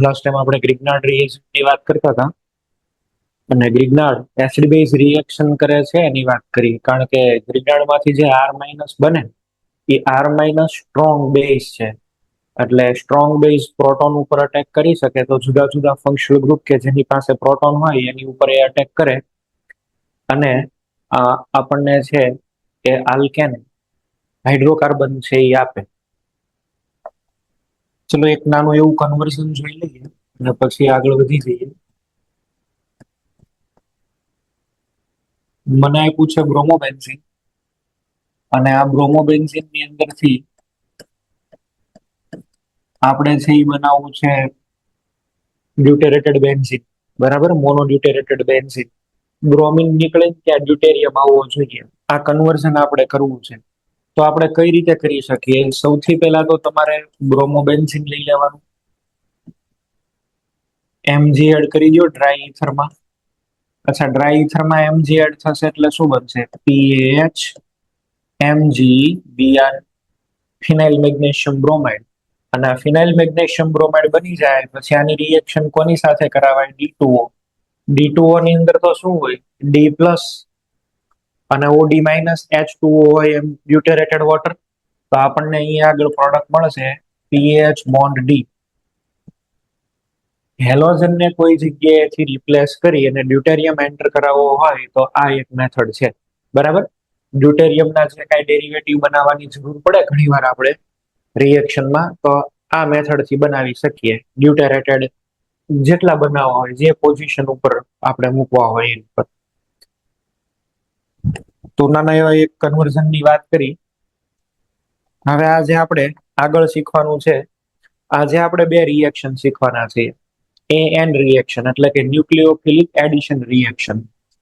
Last time આપણે ગ્રિગ્નાર્ડ રિએક્શનની વાત કરતા હતા અને ગ્રિગ્નાર્ડ એસિડ બેઝ રિએક્શન કરે છે એની વાત કરી, કારણ કે ગ્રિગ્નાર્ડમાંથી જે આર માઇનસ બને એ આર માઇનસ સ્ટ્રોંગ બેઝ છે. એટલે સ્ટ્રોંગ બેઝ પ્રોટોન ઉપર અટેક કરી શકે તો જુદા જુદા ફંક્શનલ ગ્રુપ કે જેની પાસે પ્રોટોન હોય એની ઉપર એ અટેક કરે અને આપણને છે એ આલ્કેન હાઇડ્રોકાર્બન છે એ આપે. ચલો એક નાનું એવું કન્વર્ઝન જોઈ લઈએ અને પછી આગળ વધી જઈએ. મને આપ્યું છે બ્રોમોબેન્ઝીન અને આ બ્રોમોબેન્ઝીન ની અંદરથી આપણે છે એ બનાવવું છે ડ્યુટેરેટેડ બેન્ઝીન, બરાબર, મોનોડ્યુટેરેટેડ બેન્ઝીન. બ્રોમિન નીકળે ત્યાં ડ્યુટેરિયમ આવવો જોઈએ. આ કન્વર્ઝન આપણે કરવું છે. તો આપણે કઈ રીતે કરી શકીએ? સૌથી પહેલા તો તમારે બ્રોમોબેન્ઝીન લઈ લેવાનું, એમજી એડ કરી દો ડ્રાય ઇથરમાં. અચ્છા, ડ્રાય ઇથરમાં એમજી એડ થશે એટલે શું બનશે? પીએચ એમજી બીઆર, ફિનાઇલ મેગ્નેશિયમ બ્રોમાઇડ. અને ફિનાઇલ મેગ્નેશિયમ બ્રોમાઇડ બની જાય પછી આની રિએક્શન કોની સાથે કરાવાય? ડી2ઓ. ડી2ઓ ની અંદર તો શું હોય? ડી પ્લસ અને ઓડી માઇનસ H2O હોય એમ ડ્યુટેરેટેડ વોટર. તો આપણને અહીંયા આગળ પ્રોડક્ટ મળશે પીએચ બોન્ડ ડી. હેલોજનને કોઈ જગ્યાએથી રિપ્લેસ કરી અને ડ્યુટેરિયમ એન્ટર કરાવવો હોય તો આ એક મેથડ છે, બરાબર. ડ્યુટેરિયમના જે કાંઈ ડેરિવેટિવ બનાવવાની જરૂર પડે ઘણીવાર આપણે રિએક્શનમાં, તો આ મેથડથી બનાવી શકીએ. ડ્યુટેરેટેડ જેટલા બનાવવા હોય, જે પોઝિશન ઉપર આપણે મૂકવા હોય એની પર. તો નાના એવા એક કન્વર્ઝનની વાત કરી. હવે આજે આપણે આગળ શીખવાનું છે, આજે આપણે બે રિએક્શન શીખવાના છીએ. એન રિએક્શન એટલે કે ન્યુક્લિયોફિલિક એડિશન રિએક્શન,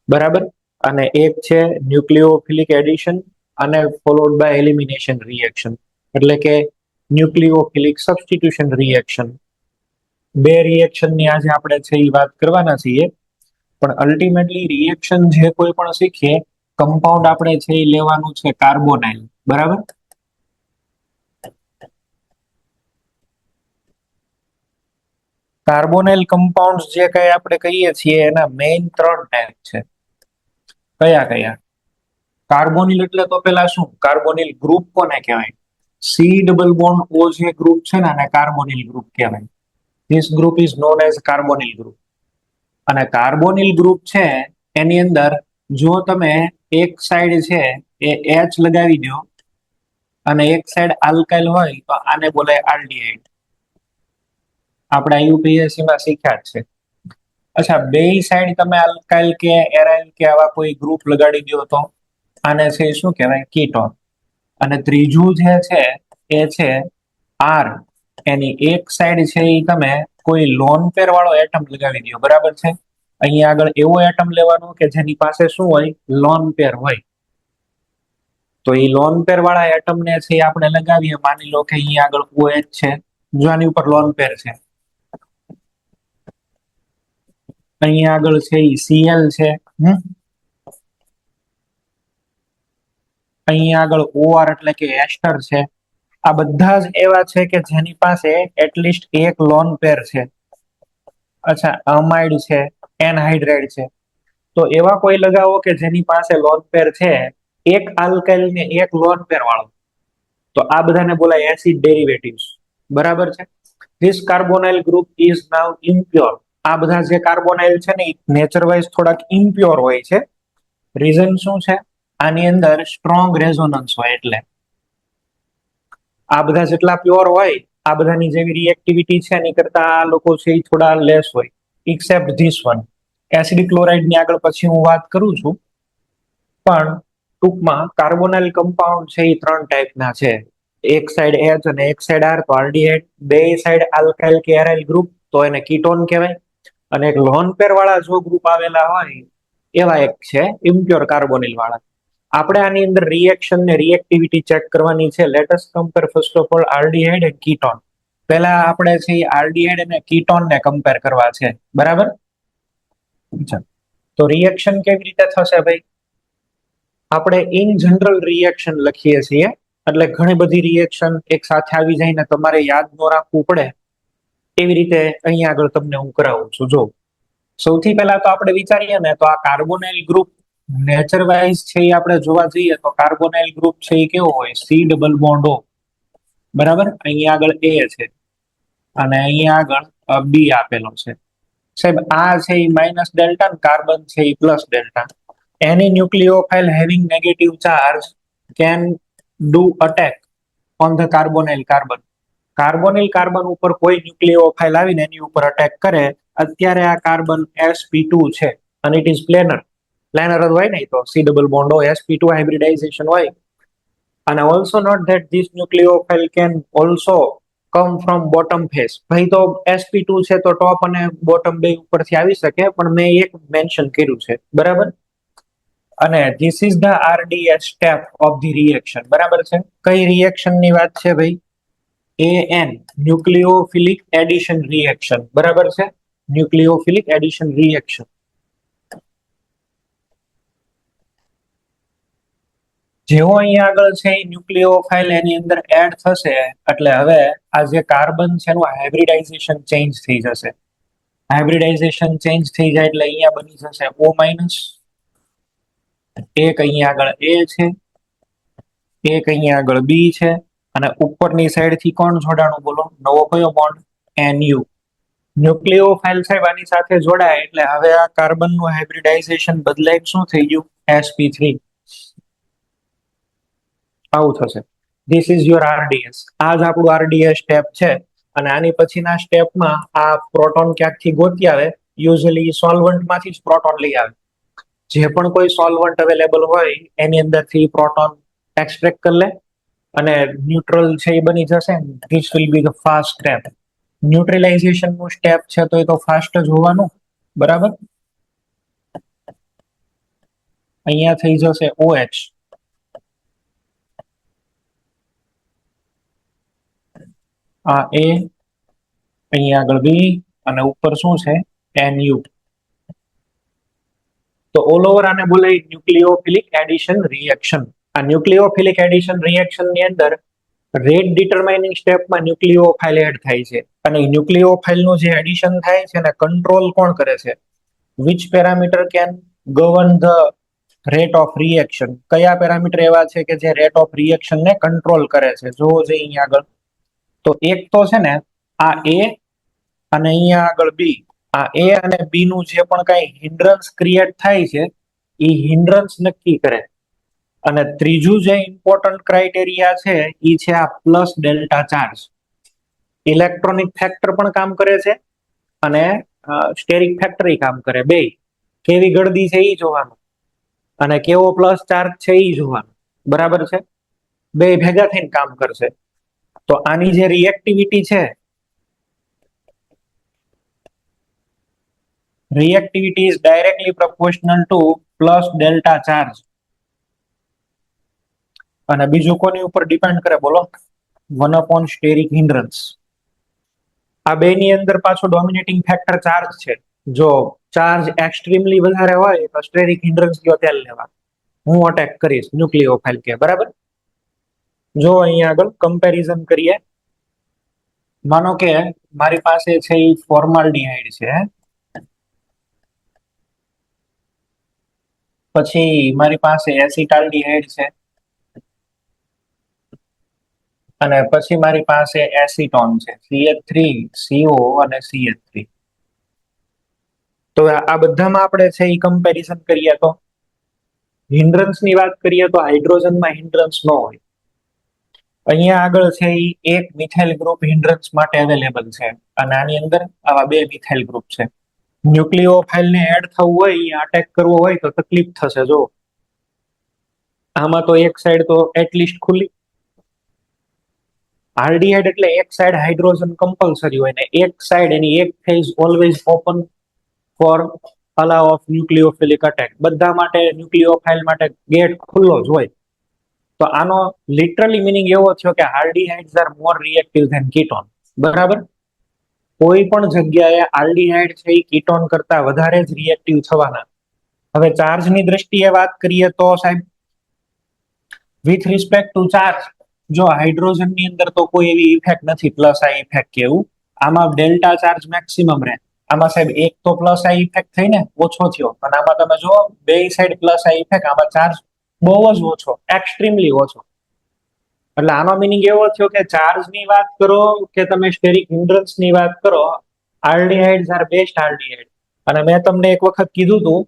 બરાબર. અને એક છે ન્યુક્લિયોફિલિક એડિશન અને ફોલોડ બાય એલિમિનેશન રિએક્શન એટલે કે ન્યુક્લિયોફિલિક સબસ્ટિટ્યુશન રિએક્શન. બે રિએક્શનની આજે આપણે છે એ વાત કરવાના છીએ. પણ અલ્ટિમેટલી રિએક્શન જે કોઈ પણ શીખીએ, કમ્પાઉન્ડ આપણે છે એ લેવાનું છે કાર્બોનાઇલ, બરાબર. કાર્બોનાઇલ કમ્પાઉન્ડ જે કઈ આપણે કહીએ છીએ એના મેઇન 3 ટાઈપ છે. કયા કયા? કાર્બોનિલ એટલે તો પેલા શું? કાર્બોનિલ ગ્રુપ કોને કહેવાય? સી ડબલ બોન્ડ ઓ જે ગ્રુપ છે ને આને કાર્બોનિલ ગ્રુપ કહેવાય. This group is known as carbonyl group. અને કાર્બોનિલ ગ્રુપ છે એની અંદર જો તમે એક સાઈડ છે એ H લગાવી દો અને એક સાઈડ આલ્કાઇલ હોય તો આને બોલાય આલ્ડીહાઇડ. આપણે યુપીએસસી માં શીખ્યા જ છે. અચ્છા, બે સાઈડ તમે આલ્કાઇલ કે એરાઇલ કે આવા કોઈ ગ્રુપ લગાડી દો તો આને છે શું કહેવાય? કીટોન. અને ત્રીજું જે છે એ છે આર. એની એક સાઈડ છે એ તમે કોઈ લોન પેર વાળો એટમ લગાવી દો, બરાબર છે. અહીંયા આગળ એવો એટમ લેવાનો કે જેની પાસે શું હોય? લોન પેર હોય. તો એ લોન પેર વાળા એટમ ને છે આપણે લગાવીએ. માની લો કે અહીંયા આગળ OH છે, જો આની ઉપર લોન પેર છે. અહીંયા આગળ છે એ Cl છે, અહીંયા આગળ OR એટલે કે એસ્ટર છે. આ બધા જ એવા છે કે જેની પાસે એટલીસ્ટ એક લોન પેર છે. અચ્છા, અમાઇડ છે, એનહાઇડ્રાઇડ છે. તો એવા કોઈ લગાવો કે જેની પાસે લોન પેર છે, એક આલ્કાઇલ ને એક લોન પેર વાળો. તો આ બધાને બોલાય એસિડ ડેરિવેટિવ્સ, બરાબર છે. This carbonyl group is now impure. આ બધા જે કાર્બોનાઇલ છે ને નેચર વાઇઝ થોડાક ઇમ્પ્યોર હોય છે. રીઝન શું છે? આની અંદર સ્ટ્રોંગ રેઝોનન્સ હોય એટલે. આ બધા જેટલા પ્યોર હોય, આ બધાની જેવી રિએક્ટિવિટી છે એની કરતા આ લોકો છે એ થોડા લેસ હોય, accept this one. Acidic chloride ની આગળ પછી હું વાત કરું છું. પણ ટૂંકમાં કાર્બોનાઇલ કમ્પાઉન્ડ છે એ 3 ટાઈપના છે. એક સાઈડ H અને એક સાઈડ R તો આલ્ડીહાઇડ. બે સાઈડ આલ્કાઇલ કે એરાઇલ ગ્રુપ તો એને કીટોન કહેવાય. અને એક લોન પેર વાળા જો ગ્રુપ આવેલા હોય એવા એક છે ઇમ્પ્યોર કાર્બોનિલ વાળા. આપણે આની અંદર રિએક્શન ને રિએક્ટિવિટી ચેક કરવાની છે. Let us compare first of all aldehyde and ketone. પહેલા આપણે છે આલ્ડીહાઇડ અને કીટોન ને કમ્પેર કરવા છે, બરાબર. તો રિએક્શન કેવી રીતે થશે ભાઈ? આપણે ઇન જનરલ રિએક્શન લખીએ છીએ એટલે ઘણી બધી રિએક્શન એક સાથે આવી જાય ને તમારે યાદ ન રાખવું પડે એવી રીતે અહીંયા આગળ તમને હું કરાવું છું. જો સૌથી પહેલા તો આપણે વિચારીએ ને તો આ કાર્બોનાઇલ ગ્રુપ નેચર વાઇઝ છે એ આપણે જોવા જઈએ તો કાર્બોનાઇલ ગ્રુપ છે એ કેવો હોય, સી ડબલ બોન્ડ ઓ, બરાબર. અહીંયા આગળ એ છે અને અહીંયા આગળ બી આપેલો છે. સાહેબ આ છે એ માઇનસ ડેલ્ટા, કાર્બન છે એ plus delta. Any nucleophile having negative charge can do attack on the carbonyl carbon. Carbonyl carbon ઉપર કોઈ ન્યુક્લિયોફાઇલ આવીને એની ઉપર અટેક કરે. અત્યારે આ કાર્બન sp2 છે અને ઇટ ઇઝ પ્લેનર. પ્લેનર જ હોય ને, તો સી ડબલ બોન્ડ હોય, sp2 હાઇબ્રિડાઇઝેશન હોય. અને also note that this nucleophile can also come from bottom face. ભાઈ તો sp2 છે તો ટોપ અને બોટમ બે ઉપરથી આવી શકે, પણ મેં એક મેન્શન કર્યું છે, બરાબર. અને this is the RDS step of the reaction, બરાબર છે. કઈ રિએક્શન ની વાત છે ભાઈ? AN ન્યુક્લિયોફિલિક એડિશન રિએક્શન, બરાબર છે. ન્યુક્લિયોફિલિક એડિશન રિએક્શન. જેવો અહીંયા આગળ છે ન્યુક્લિયોફાઇલ એની અંદર એડ થશે એટલે હવે આ જે કાર્બન છે એનું હાઇબ્રિડાઇઝેશન ચેન્જ થઈ જશે. હાઇબ્રિડાઇઝેશન ચેન્જ થઈ જાય એટલે અહીંયા બની જશે O માઇનસ. એક અહીંયા આગળ A છે, એક અહીંયા આગળ B છે, અને ઉપરની સાઈડ થી કોણ જોડાણું બોલો? નવો કયો બોન્ડ? NU. ન્યુક્લિયોફાઇલ સાહેબ આની સાથે જોડાય એટલે હવે આ કાર્બન નું હાઇબ્રિડાઇઝેશન બદલાય, શું થઈ ગયું? sp3. આવું થશે. This is your RDS. આ જ આપણું RDS સ્ટેપ છે. અને આની પછીના સ્ટેપમાં આ પ્રોટોન ક્યાંકથી ગોતી આવે, યુઝ્યુઅલી સોલ્વન્ટ માંથી જ પ્રોટોન લઈ આવે. જે પણ કોઈ સોલ્વન્ટ અવેલેબલ હોય એની અંદરથી પ્રોટોન એક્સટ્રેક્ટ કરી લે અને ન્યુટ્રલ છે એ બની જશે. This will be the fast step. Neutralisation નું સ્ટેપ છે તો એ તો ફાસ્ટ જ હોવાનું, બરાબર. અહીંયા થઈ જશે OH. આ A, અહીંયા આગળ B અને ઉપર શું છે? NU. તો ઓલ ઓવર આને બોલાય ન્યુક્લિયોફિલિક એડિશન રિએક્શન. આ ન્યુક્લિયોફિલિક એડિશન રિએક્શન ની અંદર રેટ ડિટરમાઇનિંગ સ્ટેપમાં ન્યુક્લિયોફાઇલ એડ થાય છે. અને ન્યુક્લિયોફાઇલ નું જે એડિશન થાય છે ને કંટ્રોલ કોણ કરે છે? Which parameter can govern the rate of reaction? કયા પેરામીટર એવા છે કે જે રેટ ઓફ રિએક્શન ને કંટ્રોલ કરે છે? જોવો જોઈએ અહીંયા આગળ. તો એક તો છે ને આ A અને અહીંયા આગળ B. આ A અને B નું જે પણ કઈ હિન્ડ્રન્સ ક્રિએટ થાય છે એ હિન્ડ્રન્સ નક્કી કરે. અને ત્રીજું જે ઇમ્પોર્ટન્ટ ક્રાઇટેરિયા છે એ છે આ plus delta charge. Electronic factor પણ કામ કરે છે અને સ્ટેરિક ફેક્ટર કામ કરે. બે કેવી ગળદી છે એ જોવાનું અને કેવો પ્લસ ચાર્જ છે એ જોવાનું, બરાબર છે. બે ભેગા થઈને કામ કરશે. તો આની જે રિએક્ટિવિટી છે, reactivity is directly proportional to plus delta charge. અને બીજું કોની ઉપર ડિપેન્ડ કરે બોલો? 1 સ્ટેરિક હિન્ડ્રન્સ. આ બે ની અંદર પાછો ડોમિનેટિંગ ફેક્ટર ચાર્જ છે. જો ચાર્જ એક્સ્ટ્રીમલી વધારે હોય તો સ્ટેરિક હિન્ડ્રન્સ કયો તેલ લેવા, હું અટેક કરીશ ન્યુક્લિયોફાઇલ કે, બરાબર. જો અહીંયા આગળ કમ્પેરિઝન કરીએ. માનો કે મારી પાસે છે એ ફોર્માલ્ડિહાઇડ છે, પછી મારી પાસે એસિટાલ્ડિહાઇડ છે, અને પછી મારી પાસે એસિટોન છે, CH3CO અને CH3. તો આ બધામાં આપણે છે એ કમ્પેરિઝન કરીએ તો હિન્ડ્રન્સ ની વાત કરીએ તો હાઇડ્રોજનમાં હિન્ડ્રન્સ ન હોય. અહીંયા આગળ છે એ એક મિથાઇલ ગ્રુપ હિન્ડ્રન્સ માટે અવેલેબલ છે અને આની અંદર આવા બે મિથાઇલ ગ્રુપ છે. ન્યુક્લિયોફાઇલ ને એડ થવું હોય, અટેક કરવો હોય તો તકલીફ થશે. જો આમાં તો એક સાઈડ તો એટલીસ્ટ ખુલ્લી. આલ્ડીહાઇડ એટલે એક સાઈડ હાઇડ્રોજન કમ્પલસરી હોય ને એક સાઈડ એની એક face always open for allow of nucleophilic attack. બધા માટે ન્યુક્લિયોફાઇલ માટે ગેટ ખુલ્લો જ હોય. તો આનો લિટરલી મિનિંગ એવો થયો કે aldehydes are more reactive than ketone, બરાબર. કોઈ પણ જગ્યાએ આલ્ડીહાઇડ છે એ કીટોન કરતા વધારે જ રિએક્ટિવ થવાના. હવે ચાર્જની દ્રષ્ટિએ વાત કરીએ તો સાહેબ વિથ રિસ્પેક્ટ ટુ ચાર્જ, જો હાઇડ્રોજન ની અંદર તો કોઈ એવી ઇફેક્ટ નથી, પ્લસ આ ઇફેક્ટ કે એવું. આમાં ડેલ્ટા ચાર્જ મેક્સિમમ રહે. આમાં સાહેબ એક તો પ્લસ આ ઇફેક્ટ થઈને ઓછો થયો, અને આમાં તમે જો બે સાઈડ પ્લસ આ ઇફેક્ટ, આમાં ચાર્જ બહુ જ ઓછો, એક્સ્ટ્રીમલી ઓછો. એટલે આનો મિનિંગ એવો થયો કે ચાર્જ ની વાત કરો કે તમે સ્ટેરિક હિન્ડ્રન્સ ની વાત કરો, આલ્ડીહાઇડ્સ આર બેસ્ટ આલ્ડીહાઇડ. અને મેં તમને એક વખત કીધું હતું,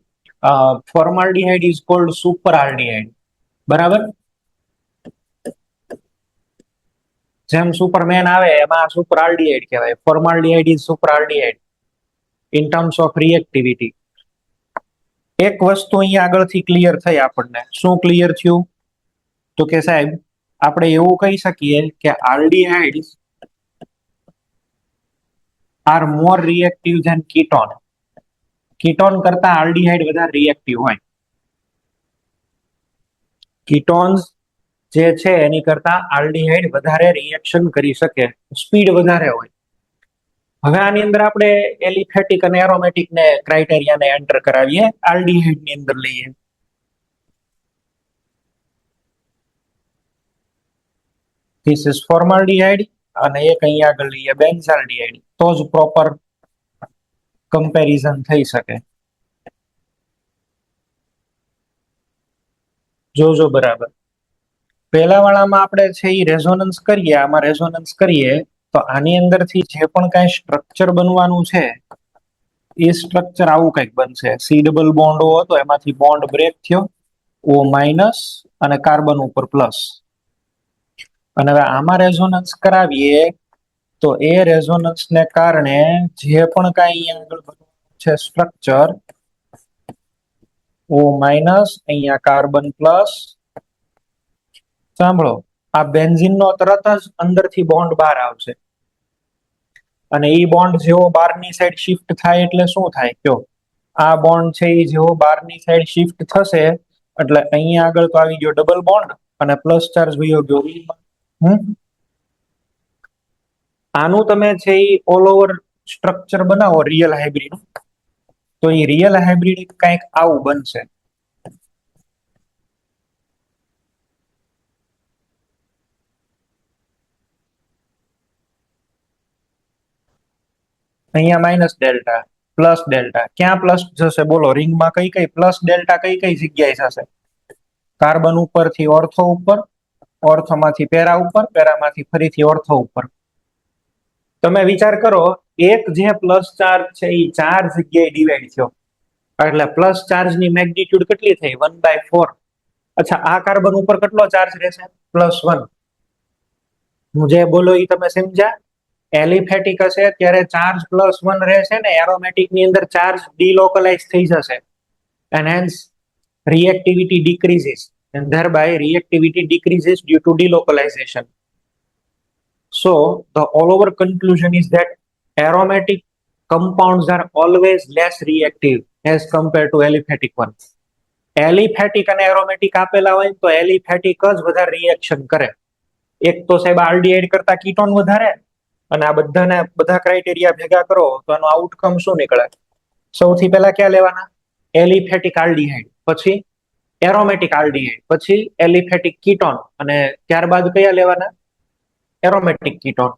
formaldehyde is called super aldehyde, બરાબર. જેમ સુપરમેન આવે એમાં સુપર આલ્ડીહાઇડ કહેવાય, formaldehyde is super aldehyde in terms of reactivity. એક વસ્તુ અહીંયા આગળથી ક્લિયર થઈ આપણને. શું ક્લિયર થયું? તો કે સાહેબ આપણે એવું કહી શકીએ કે aldehydes are more reactive than ketone. Ketone કરતા આલ્ડીહાઇડ વધારે રિએક્ટિવ હોય. કીટોન્સ જે છે એની કરતા આલ્ડીહાઇડ વધારે રિએક્શન કરી શકે, સ્પીડ વધારે હોય. હવે આની અંદર આપણે એલિફેટિક અને એરોમેટિક ને ક્રાઇટેરિયાને એન્ટર કરાવીએ, આલ્ડીહાઇડ ની અંદર લઈએ. ધીસ ઇઝ ફોર્માલ્ડીહાઇડ અને એક અહીંયા આગળ લઈએ બેન્ઝાલ્ડીહાઇડ, તો જ પ્રોપર કમ્પેરિઝન થઈ શકે. જોજો બરાબર. પહેલા વાળામાં આપણે છે એ રેઝોનન્સ કરીએ, આમાં રેઝોનન્સ કરીએ તો આની અંદરથી જે પણ કાંઈ સ્ટ્રક્ચર બનવાનું છે એ સ્ટ્રક્ચર આવું કંઈક બનશે. સી ડબલ બોન્ડ O હતો, એમાંથી બોન્ડ બ્રેક થયો, O માઇનસ અને કાર્બન ઉપર પ્લસ. અને હવે આમાં રેઝોનન્સ કરાવીએ તો એ રેઝોનન્સ ને કારણે જે પણ કાંઈ આગળ બનવાનું છે સ્ટ્રક્ચર, O માઇનસ, અહીંયા કાર્બન પ્લસ. સાંભળો, આ બેન્ઝીન નો તરત જ અંદરથી બોન્ડ બહાર આવશે, અને એ બોન્ડ જેવો બહારની સાઈડ શિફ્ટ થાય એટલે શું થાય કયો? આ બોન્ડ છે એ જેવો બહારની સાઈડ શિફ્ટ થશે એટલે અહીંયા આગળ તો આવી ગયો ડબલ બોન્ડ અને પ્લસ ચાર્જ વયો ગયો. આનું તમે છે એ ઓલ ઓવર સ્ટ્રક્ચર બનાવો રિયલ હાઇબ્રિડ, તો એ રિયલ હાઇબ્રિડ કંઈક આવું બનશે. અહીંયા માઇનસ ડેલ્ટા, પ્લસ ડેલ્ટા. ક્યાં પ્લસ જશે બોલો? રિંગમાં કઈ કઈ પ્લસ ડેલ્ટા કઈ કઈ જગ્યાએ થશે? કાર્બન ઉપરથી ઓર્થો ઉપર, ઓર્થોમાંથી પેરા ઉપર, પેરામાંથી ફરીથી ઓર્થો ઉપર. તમે વિચાર કરો, એક જે પ્લસ ચાર્જ છે એ 4 જગ્યાએ ડિવાઈડ થયો, એટલે પ્લસ ચાર્જની મેગ્નિટ્યુડ કેટલી થઈ? 1/4. અચ્છા, આ કાર્બન ઉપર કેટલો ચાર્જ રહેશે? +1. હું જે બોલો એ તમે સમજ્યા? એલિફેટિક હશે ત્યારે ચાર્જ +1 રહેશે ને, એરોમેટિક ની અંદર ચાર્જ ડિલોકલાઇઝ થઈ જશે, and hence reactivity decreases, and thereby reactivity decreases due to delocalization. So the all over conclusion is that aromatic compounds are always less reactive as compared to aliphatic ones. Aliphatic અને aromatic આપેલા હોય તો aliphatic જ વધારે reaction કરે. એક તો સાહેબ આલ્ડીહાઇડ કરતા કીટોન વધારે, અને આ બધા ક્રાઇટેરિયા ભેગા કરો તો આનો આઉટકમ શું નીકળે? સૌથી પહેલા ક્યાં લેવાના? એલિફેટિક આલ્ડીહાઇડ, પછી એરોમેટિક આલ્ડીહાઇડ, પછી એલિફેટિક કીટોન, અને ત્યારબાદ કયા લેવાના? Aromatic ketone.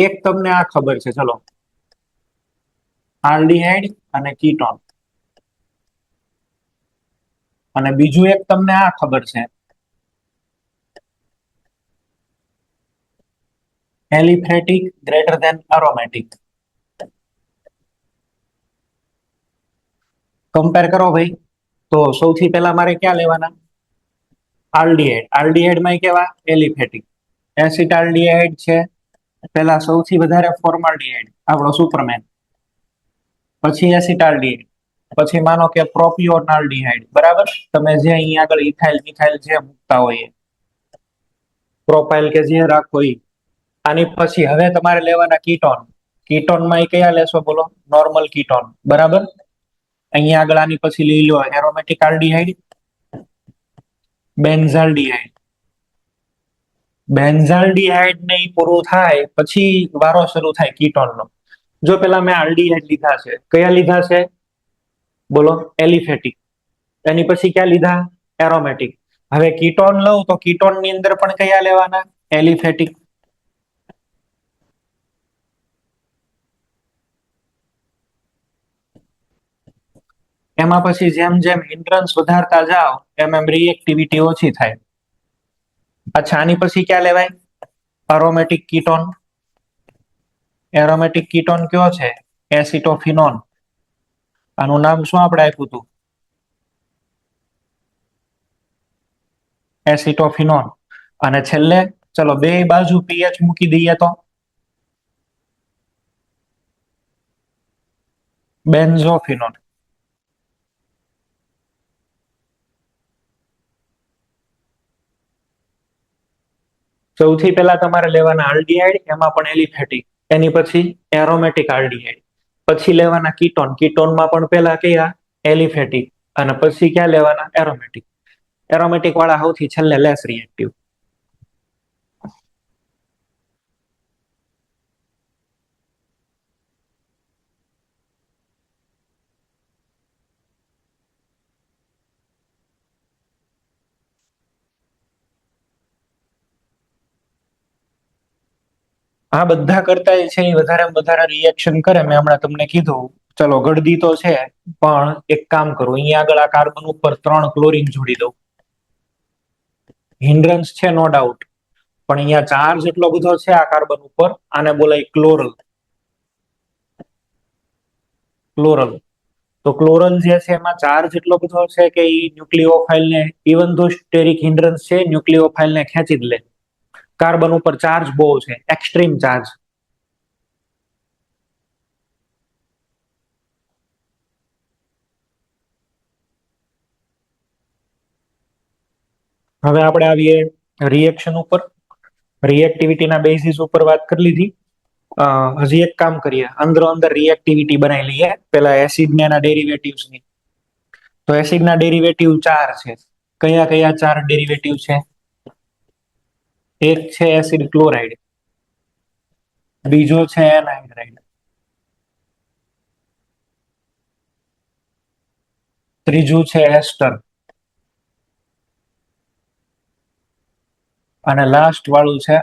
એક તમને આ ખબર છે, ચલો, આલ્ડીહાઇડ અને કીટોન. અને બીજું એક તમને આ ખબર છે, aliphatic greater than aromatic. Compare કરો ભાઈ. તો સૌથી પહેલા મારે ક્યાં લેવાના? આલ્ડીહાઇડ. આલ્ડીહાઇડમાં કેવા? એલિફેટિક. એસિટાલ્ડીહાઇડ છે પહેલા સૌથી વધારે, ફોર્માલ્ડીહાઇડ આપણો સુપરમેન, પછી એસિટાલ્ડીહાઇડ, પછી માનો કે પ્રોપિયોનાલ્ડીહાઇડ, બરાબર. તમે જે અહીંયા આગળ ઇથાઇલ મિથાઇલ જે મૂકતા હોય, પ્રોપાઇલ કે જે રાખો એ. આની પછી હવે તમારે લેવાના કીટોન. કીટોનમાં કયા લેશો બોલો? નોર્મલ કીટોન, બરાબર. અહીંયા આગળ આની પછી લઈ લો એરોમેટિક આલ્ડીહાઇડ, બેન્ઝાલ્ડીહાઇડ. બેન્ઝાલ્ડીહાઇડ ને પૂરું થાય પછી વારો શરૂ થાય કીટોનનો. જો પેલા મેં આલ્ડીહાઇડ લીધા છે, કયા લીધા છે બોલો? એલિફેટિક. એની પછી ક્યાં લીધા? એરોમેટિક. હવે કીટોન લઉં તો કીટોન ની અંદર પણ કયા લેવાના? એલિફેટિક. એમાં પછી જેમ જેમ હિન્ડ્રન્સ વધારતા જાઓ એમ એમ રિએક્ટિવિટી ઓછી થાય. અચ્છા, આની પછી ક્યાં લેવાય? Aromatic ketone. એરોમેટિક કીટોન કયો છે? એસિટોફિનોન. આનું નામ શું આપણે આપ્યું હતું? એસિટોફિનોન. અને છેલ્લે ચલો બે બાજુ પીએચ મૂકી દઈએ તો બેન્ઝોફિનોન. સૌથી પહેલા તમારે લેવાના આલ્ડીહાઇડ, એમાં પણ એલિફેટિક. એની પછી એરોમેટિક આલ્ડીહાઇડ. પછી લેવાના કીટોન. કીટોનમાં પણ પહેલા કયા? એલિફેટિક. અને પછી ક્યાં લેવાના? એરોમેટિક. એરોમેટિક વાળા સૌથી છેલ્લે લેસ રિએક્ટિવ. આ બધા કરતા છે એ વધારે રિએક્શન કરે. મેં હમણાં તમને કીધું. ચલો ગળદી તો છે, પણ એક કામ કરું, અહીંયા આગળ આ કાર્બન ઉપર 3 ક્લોરીન જોડી દઉં. હિન્ડ્રન્સ છે નો ડાઉટ, પણ અહીંયા ચાર્જ એટલો બધો છે આ કાર્બન ઉપર, આને બોલાય ક્લોરલ. ક્લોરલ. તો ક્લોરલ જે છે એમાં ચાર્જ એટલો બધો છે કે એ ન્યુક્લિયોફાઇલ ને, ઇવન ધો સ્ટેરિક હિન્ડ્રન્સ છે, ન્યુક્લિયોફાઇલ ને ખેંચી જ લે. કાર્બન ઉપર ચાર્જ બહુ છે, એક્સ્ટ્રીમ ચાર્જ. હવે આપણે આવીએ રિએક્શન ઉપર. રિએક્ટિવિટીના બેઝિસ ઉપર વાત કરી લીધી. હજી એક કામ કરીએ, અંદરો અંદર રિએક્ટિવિટી બનાવી લઈએ પેલા એસિડ ને એના ડેરિવેટિવ્સ ની. તો એસિડ ના ડેરિવેટિવ 4 છે. કયા કયા 4 ડેરિવેટિવ છે? એક છે એસિડ ક્લોરાઇડ, બીજો છે એનહાઇડ્રાઇડ, ત્રીજું છે એસ્ટર, અને લાસ્ટ વાળું છે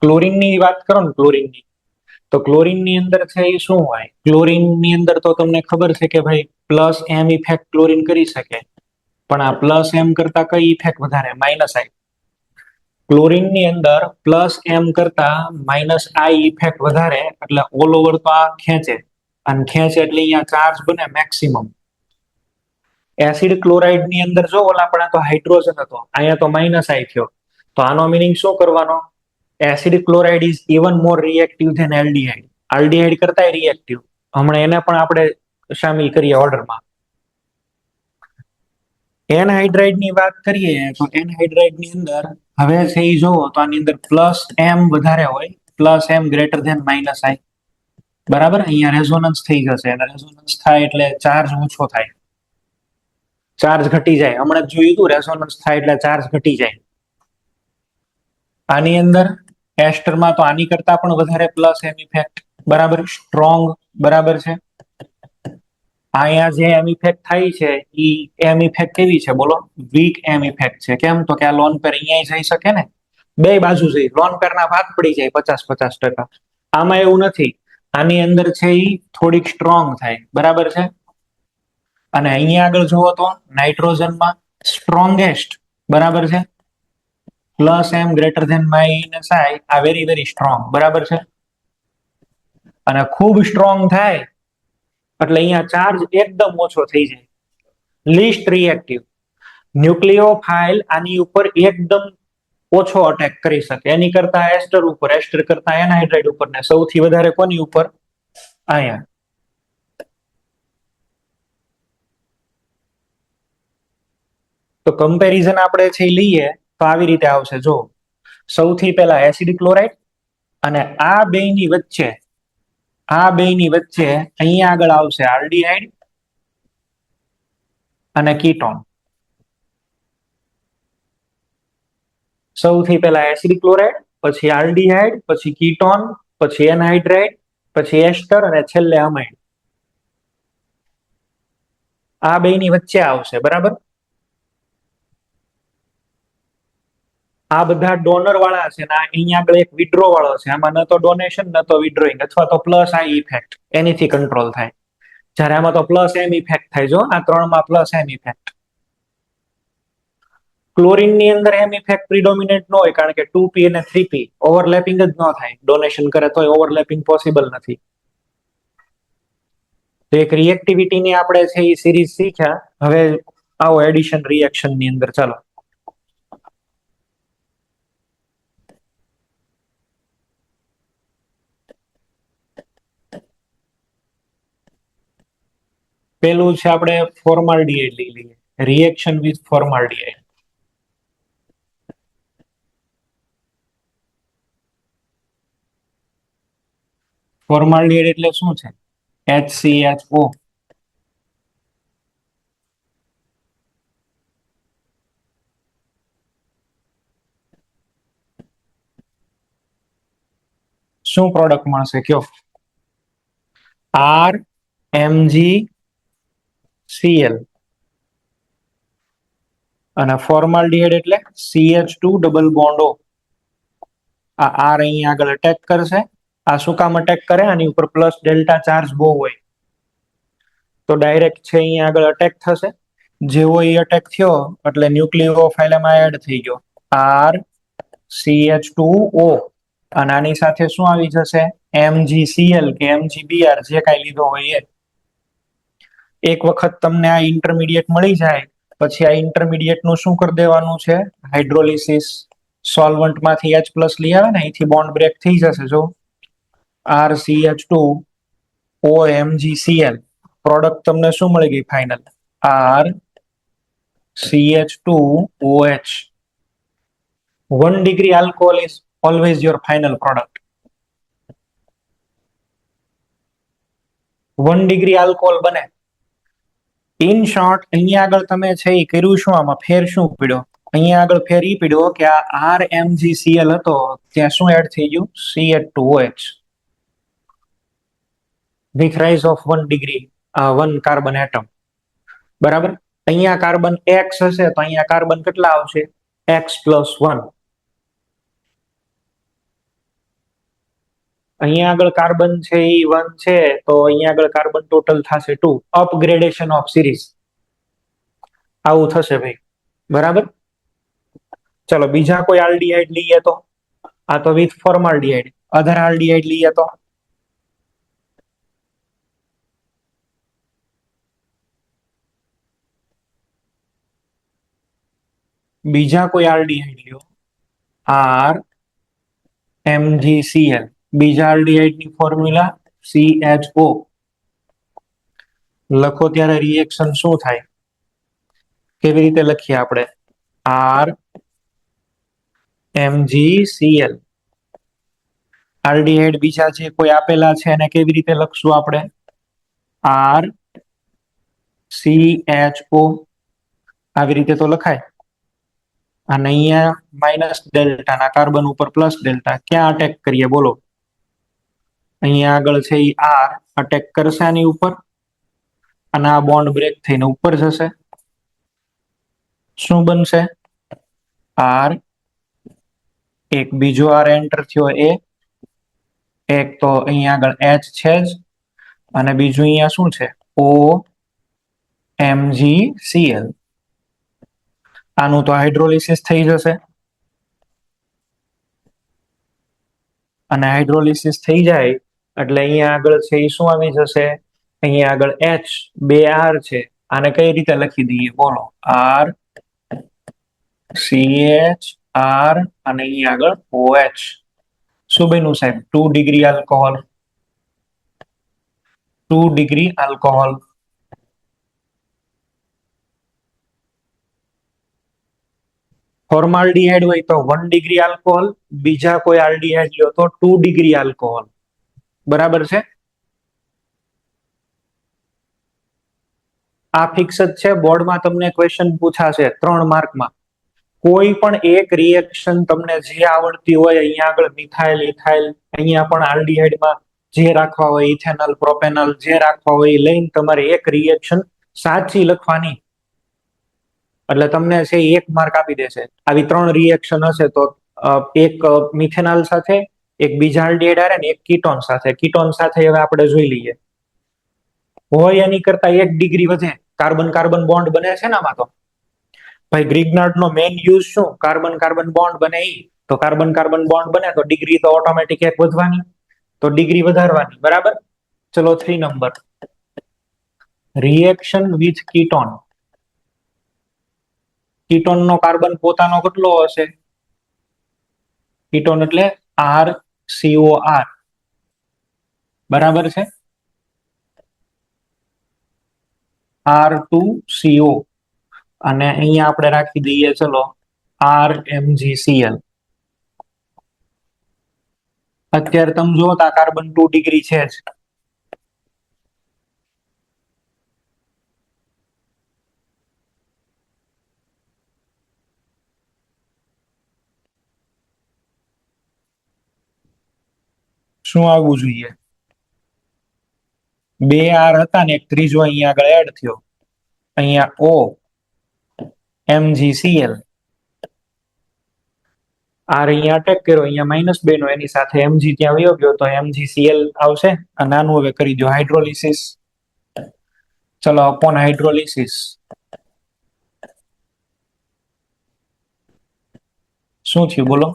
ક્લોરીન ની વાત કરો ને. ક્લોરીન ની તો ક્લોરીન ની અંદર છે એ શું હોય? ક્લોરીન ની અંદર તો તમને ખબર છે કે ભાઈ પ્લસ એમ ઇફેક્ટ ક્લોરીન કરી શકે, પણ આ પ્લસ એમ કરતા કઈ ઇફેક્ટ વધારે? માઇનસ આઈ. ક્લોરીન ની અંદર પ્લસ એમ કરતા માઇનસ આઈ ઇફેક્ટ વધારે, એટલે ઓલ ઓવર તો આ ખેંચે, અને ખેંચે એટલે અહીંયા ચાર્જ બને મેક્સિમમ. એસિડ ક્લોરાઇડ ની અંદર જો ઓલા પણ તો હાઇડ્રોજન હતો, અહીંયા તો માઇનસ આઈ થયો. તો આનો મિનિંગ શું કરવાનો? Acid chloride is even more reactive than aldehyde. Aldehyde કરતા રિએક્ટિવ. હમણાં એને પણ આપણે શામિલ કરીએ ઓર્ડરમાં. એનહાઇડ્રાઇડ ની વાત કરીએ તો એનહાઇડ્રાઇડ ની અંદર હવે છે એ જોવો તો આની અંદર પ્લસ એમ વધારે હોય, plus M greater than minus આઈ. બરાબર, અહીંયા રેઝોનન્સ થઈ જશે, અને રેઝોનન્સ થાય એટલે ચાર્જ ઓછો થાય, ચાર્જ ઘટી જાય. હમણાં જ જોયું હતું, રેઝોનન્સ થાય એટલે ચાર્જ ઘટી જાય. આની અંદર એસ્ટરમાં તો આની કરતા પણ વધારે પ્લસ એમ ઇફેક્ટ. બરાબર, સ્ટ્રોંગ. બરાબર છે. અહીંયા જે એમ ઇફેક્ટ થાય છે ઈ એમ ઇફેક્ટ કેવી છે બોલો? વીક એમ ઇફેક્ટ છે. કેમ? તો કે આ લોન પેર અહીંયા જઈ શકે ને, બે બાજુ જઈ, લોન પેર ના ભાગ પડી જાય 50-50%. આમાં એવું નથી. આની અંદર છે ઈ થોડીક સ્ટ્રોંગ થાય. બરાબર છે. અને અહીંયા આગળ જુઓ તો નાઇટ્રોજનમાં સ્ટ્રોંગેસ્ટ. બરાબર છે. Plus M greater than minus આઈ, આ વેરી વેરી સ્ટ્રોંગ. બરાબર છે. અને ખૂબ સ્ટ્રોંગ થાય એટલે અહીંયા ચાર્જ એકદમ ઓછો થઈ જાય. List reactive. ન્યુક્લિયોફાઇલ આની ઉપર એકદમ ઓછો અટેક કરી શકે, એની કરતા એસ્ટર ઉપર, એસ્ટર કરતા એનહાઇડ્રાઇડ ઉપર, ને સૌથી વધારે કોની ઉપર? અહીંયા. તો કમ્પેરિઝન આપણે છે લઈએ તો આવી રીતે આવશે. જો સૌથી પહેલા એસિડ ક્લોરાઇડ, અને આ બેની વચ્ચે, આ બેની વચ્ચે અહીંયા આગળ આવશે આલ્ડીહાઇડ અને કીટોન. સૌથી પહેલા એસિડ ક્લોરાઇડ, પછી આલ્ડીહાઇડ, પછી કીટોન, પછી એનહાઇડ્રાઇડ, પછી એસ્ટર, અને છેલ્લે અમાઇડ. આ બેની વચ્ચે આવશે. બરાબર. આ બધા ડોનર વાળા છે ને અહીંયા આગળ એક વિડ્રો વાળો છે, આમાં ન તો ડોનેશન ન તો વિડ્રોઈંગ, અથવા તો પ્લસ આ ઇફેક્ટ એનીથી કંટ્રોલ થાય. જ્યારે આમાં તો પ્લસ એમ ઇફેક્ટ થાય, જો આ ત્રણમાં પ્લસ એમ ઇફેક્ટ. ક્લોરીન ની અંદર એમ ઇફેક્ટ પ્રિડોમિનેન્ટ ન હોય, કારણ કે 2p અને 3p ઓવરલેપિંગ જ ન થાય, ડોનેશન કરે તો ઓવરલેપિંગ પોસિબલ નથી. તો એક રિએક્ટિવિટી ની આપણે છે એ સિરીઝ શીખ્યા. હવે આવો એડિશન રિએક્શન ની અંદર, ચાલો. પેલું છે આપણે ફોર્માલ્ડિહાઇડ લઈ લઈએ, રિએક્શન વિથ ફોર્માલ્ડિહાઇડ. ફોર્માલ્ડિહાઇડ એટલે શું છે? HCHO. શું પ્રોડક્ટ મળશે કયો? RMgCl. અને ફોર્માલ્ડિહાઇડ એટલે CH2 ડબલ બોન્ડ O. આ R અહીંયા આગળ અટેક કરશે. આ શું કામ અટેક કરે? આની ઉપર પ્લસ ડેલ્ટા ચાર્જ બહુ હોય, તો ડાયરેક્ટ છે અહીંયા આગળ અટેક થશે. જેવો એ અટેક થયો એટલે ન્યુક્લિયોફાઇલમ એડ થઈ ગયો, RCH2O. અને આની સાથે શું આવી જશે? MgCl કે MgBr, જે કાંઈ લીધો હોય એ. એક વખત તમને આ ઇન્ટરમીડિયેટ મળી જાય પછી આ ઇન્ટરમીડિયેટ નું શું કરી દેવાનું છે? હાઇડ્રોલિસિસ. સોલ્વન્ટ માંથી H+ લઈ આવે ને, અહીંથી બોન્ડ બ્રેક થઈ જશે. જો RCH2OMgCl પ્રોડક્ટ તમને શું મળી ગઈ final? RCH2OH. 1 degree alcohol is always your final product. 1 degree alcohol બને. ઇન શોર્ટ, અહીંયા આગળ તમે છે એ કર્યું શું? આમાં ફેર શું પડ્યો? અહીંયા આગળ ફેર ઈ પડ્યો કે આ RMgCl હતો, ત્યાં શું એડ થઈ ગયું? CH2OH. with rise of 1 degree, 1 carbon atom. બરાબર. અહીંયા કાર્બન X હશે તો અહીંયા કાર્બન કેટલા આવશે? X+1. અહીંયા આગળ કાર્બન છે એ 1 છે, તો અહીંયા આગળ કાર્બન ટોટલ થશે 2. અપગ્રેડેશન ઓફ સિરીઝ આવું થશે ભાઈ. બરાબર. ચલો બીજા કોઈ આલ્ડિહાઇડ લઈએ તો. આ તો વિથ ફોર્માલ્ડિહાઇડ. અધર આલ્ડિહાઇડ લઈએ તો. બીજા કોઈ આલ્ડિહાઇડ લ્યો, RMgCl. બીજા આલ્ડિહાઇડ ની ફોર્મ્યુલા CHO. લખો ત્યારે રિએક્શન શું થાય? કેવી રીતે લખીએ આપણે? RMgCl. આલ્ડિહાઇડ બીજા જે કોઈ આપેલા છે એને કેવી રીતે લખશું આપણે? RCHO. આવી રીતે તો લખાય. અને અહીંયા માઇનસ ડેલ્ટા ના કાર્બન ઉપર પ્લસ ડેલ્ટા. ક્યાં અટેક કરીએ બોલો? અહીંયા આગળ છે એ R અટેક કરશે આની ઉપર, અને આ બોન્ડ બ્રેક થઈને ઉપર જશે. શું બનશે? R. એક બીજો R એન્ટર થયો એ. એક તો અહીંયા આગળ H છે જ, અને બીજું અહીંયા શું છે? OMgCl. આનું તો હાઇડ્રોલિસિસ થઈ જશે, અને હાઇડ્રોલિસિસ થઈ જાય એટલે અહીંયા આગળ છે એ શું આવી જશે? અહીંયા આગળ H, 2 R છે. આને કઈ રીતે લખી દઈએ બોલો? RCH R અને અહીંયા આગળ OH. શું બન્યું સાહેબ? 2 degree alcohol. 2 degree alcohol. Formaldehyde હોય તો 1 degree આલ્કોહોલ, બીજા કોઈ આલ્ડિહાઇડ લ્યો તો 2 degree આલ્કોહોલ. બરાબર છે? આ ફિક્સ જ છે. બોર્ડમાં તમને ક્વેશ્ચન પૂછાશે 3 માર્કમાં. કોઈ પણ એક રિએક્શન તમને જે આવડતી હોય, અહીંયા આગળ મિથાઇલ, ઇથાઇલ, અહીંયા પણ આલ્ડિહાઇડમાં જે રાખવા હોય, ઇથેનોલ, પ્રોપેનોલ, જે રાખવા હોય એ લઈને તમારે એક રિએક્શન સાચી લખવાની. એટલે તમને છે એ 1 માર્ક આપી દેશે. આવી 3 રિએક્શન હશે તો એક મિથેનોલ સાથે, એક બીજા આલ્ડિહાઇડ હારે ને એક કીટોન સાથે. કીટોન સાથે હવે આપણે જોઈ લઈએ. હોય એની કરતા 1 ડિગ્રી વધે. કાર્બન કાર્બન બોન્ડ બને છે ને આમાં તો. ભાઈ ગ્રિગ્નાર્ડ નો મેઇન યુઝ શું? કાર્બન કાર્બન બોન્ડ બને ઈ. તો કાર્બન કાર્બન બોન્ડ બને તો ડિગ્રી તો ઓટોમેટિક 1 વધવાની. તો ડિગ્રી વધારવાની, બરાબર. ચલો 3 number. Reaction with ketone. Ketone નો કાર્બન પોતાનો કેટલો હશે? કીટોન એટલે RCOR, બરાબર છે. R2CO. અને અહીંયા આપણે રાખી દઈએ ચલો RMgCl. અત્યારે તમે જો આ કાર્બન 2 ડિગ્રી છે જ. શું આવવું જોઈએ? 2 R હતા ને એક ત્રીજો અહીંયા આગળ એડ થયો. અહીંયા O MgCl. R અહીંયા અટેક કર્યો, અહીંયા -2 નો એની સાથે Mg ત્યાં વયો ગયો તો MgCl આવશે. અને આનું હવે કરી દો હાઇડ્રોલિસિસ. ચલો અપોન હાઇડ્રોલિસિસ શું થયું બોલો?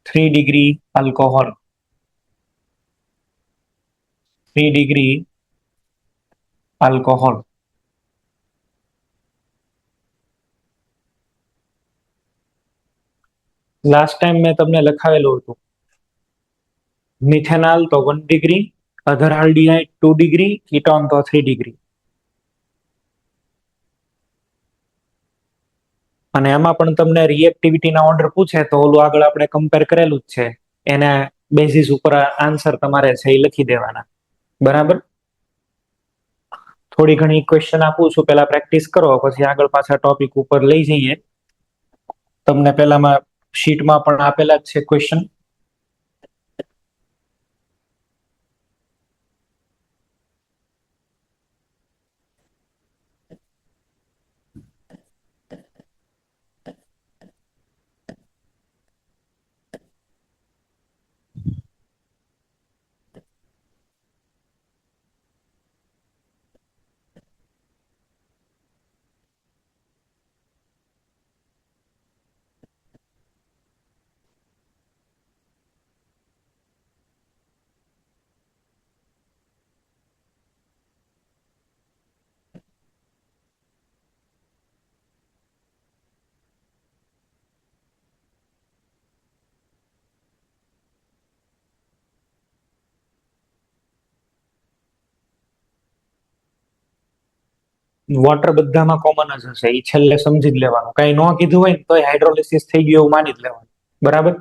3 degree alcohol. 3 degree alcohol. Last time મેં તમને લખાવેલું હતું. મિથેનોલ તો 1 ડિગ્રી, અધર આલ્ડિહાઇડ 2 ડિગ્રી, કીટોન તો 3 ડિગ્રી. અને એમાં પણ તમને રિએક્ટિવિટીના ઓર્ડર પૂછે તો ઓલું આગળ આપણે કમ્પેર કરેલું જ છે. એના બેઝિસ ઉપર આન્સર તમારે છે એ લખી દેવાના, બરાબર. થોડી ઘણી ક્વેશ્ચન આપું છું, પેલા પ્રેક્ટિસ કરો, પછી આગળ પાછા ટોપિક ઉપર લઈ જઈએ. તમને પેલામાં શીટમાં પણ આપેલા જ છે ક્વેશ્ચન. વોટર બધામાં કોમન જ હશે, એ છેલ્લે સમજી જ લેવાનું. કઈ ન કીધું હોય ને તો હાઇડ્રોલિસિસ થઈ ગયું એવું માની જ લેવાનું, બરાબર.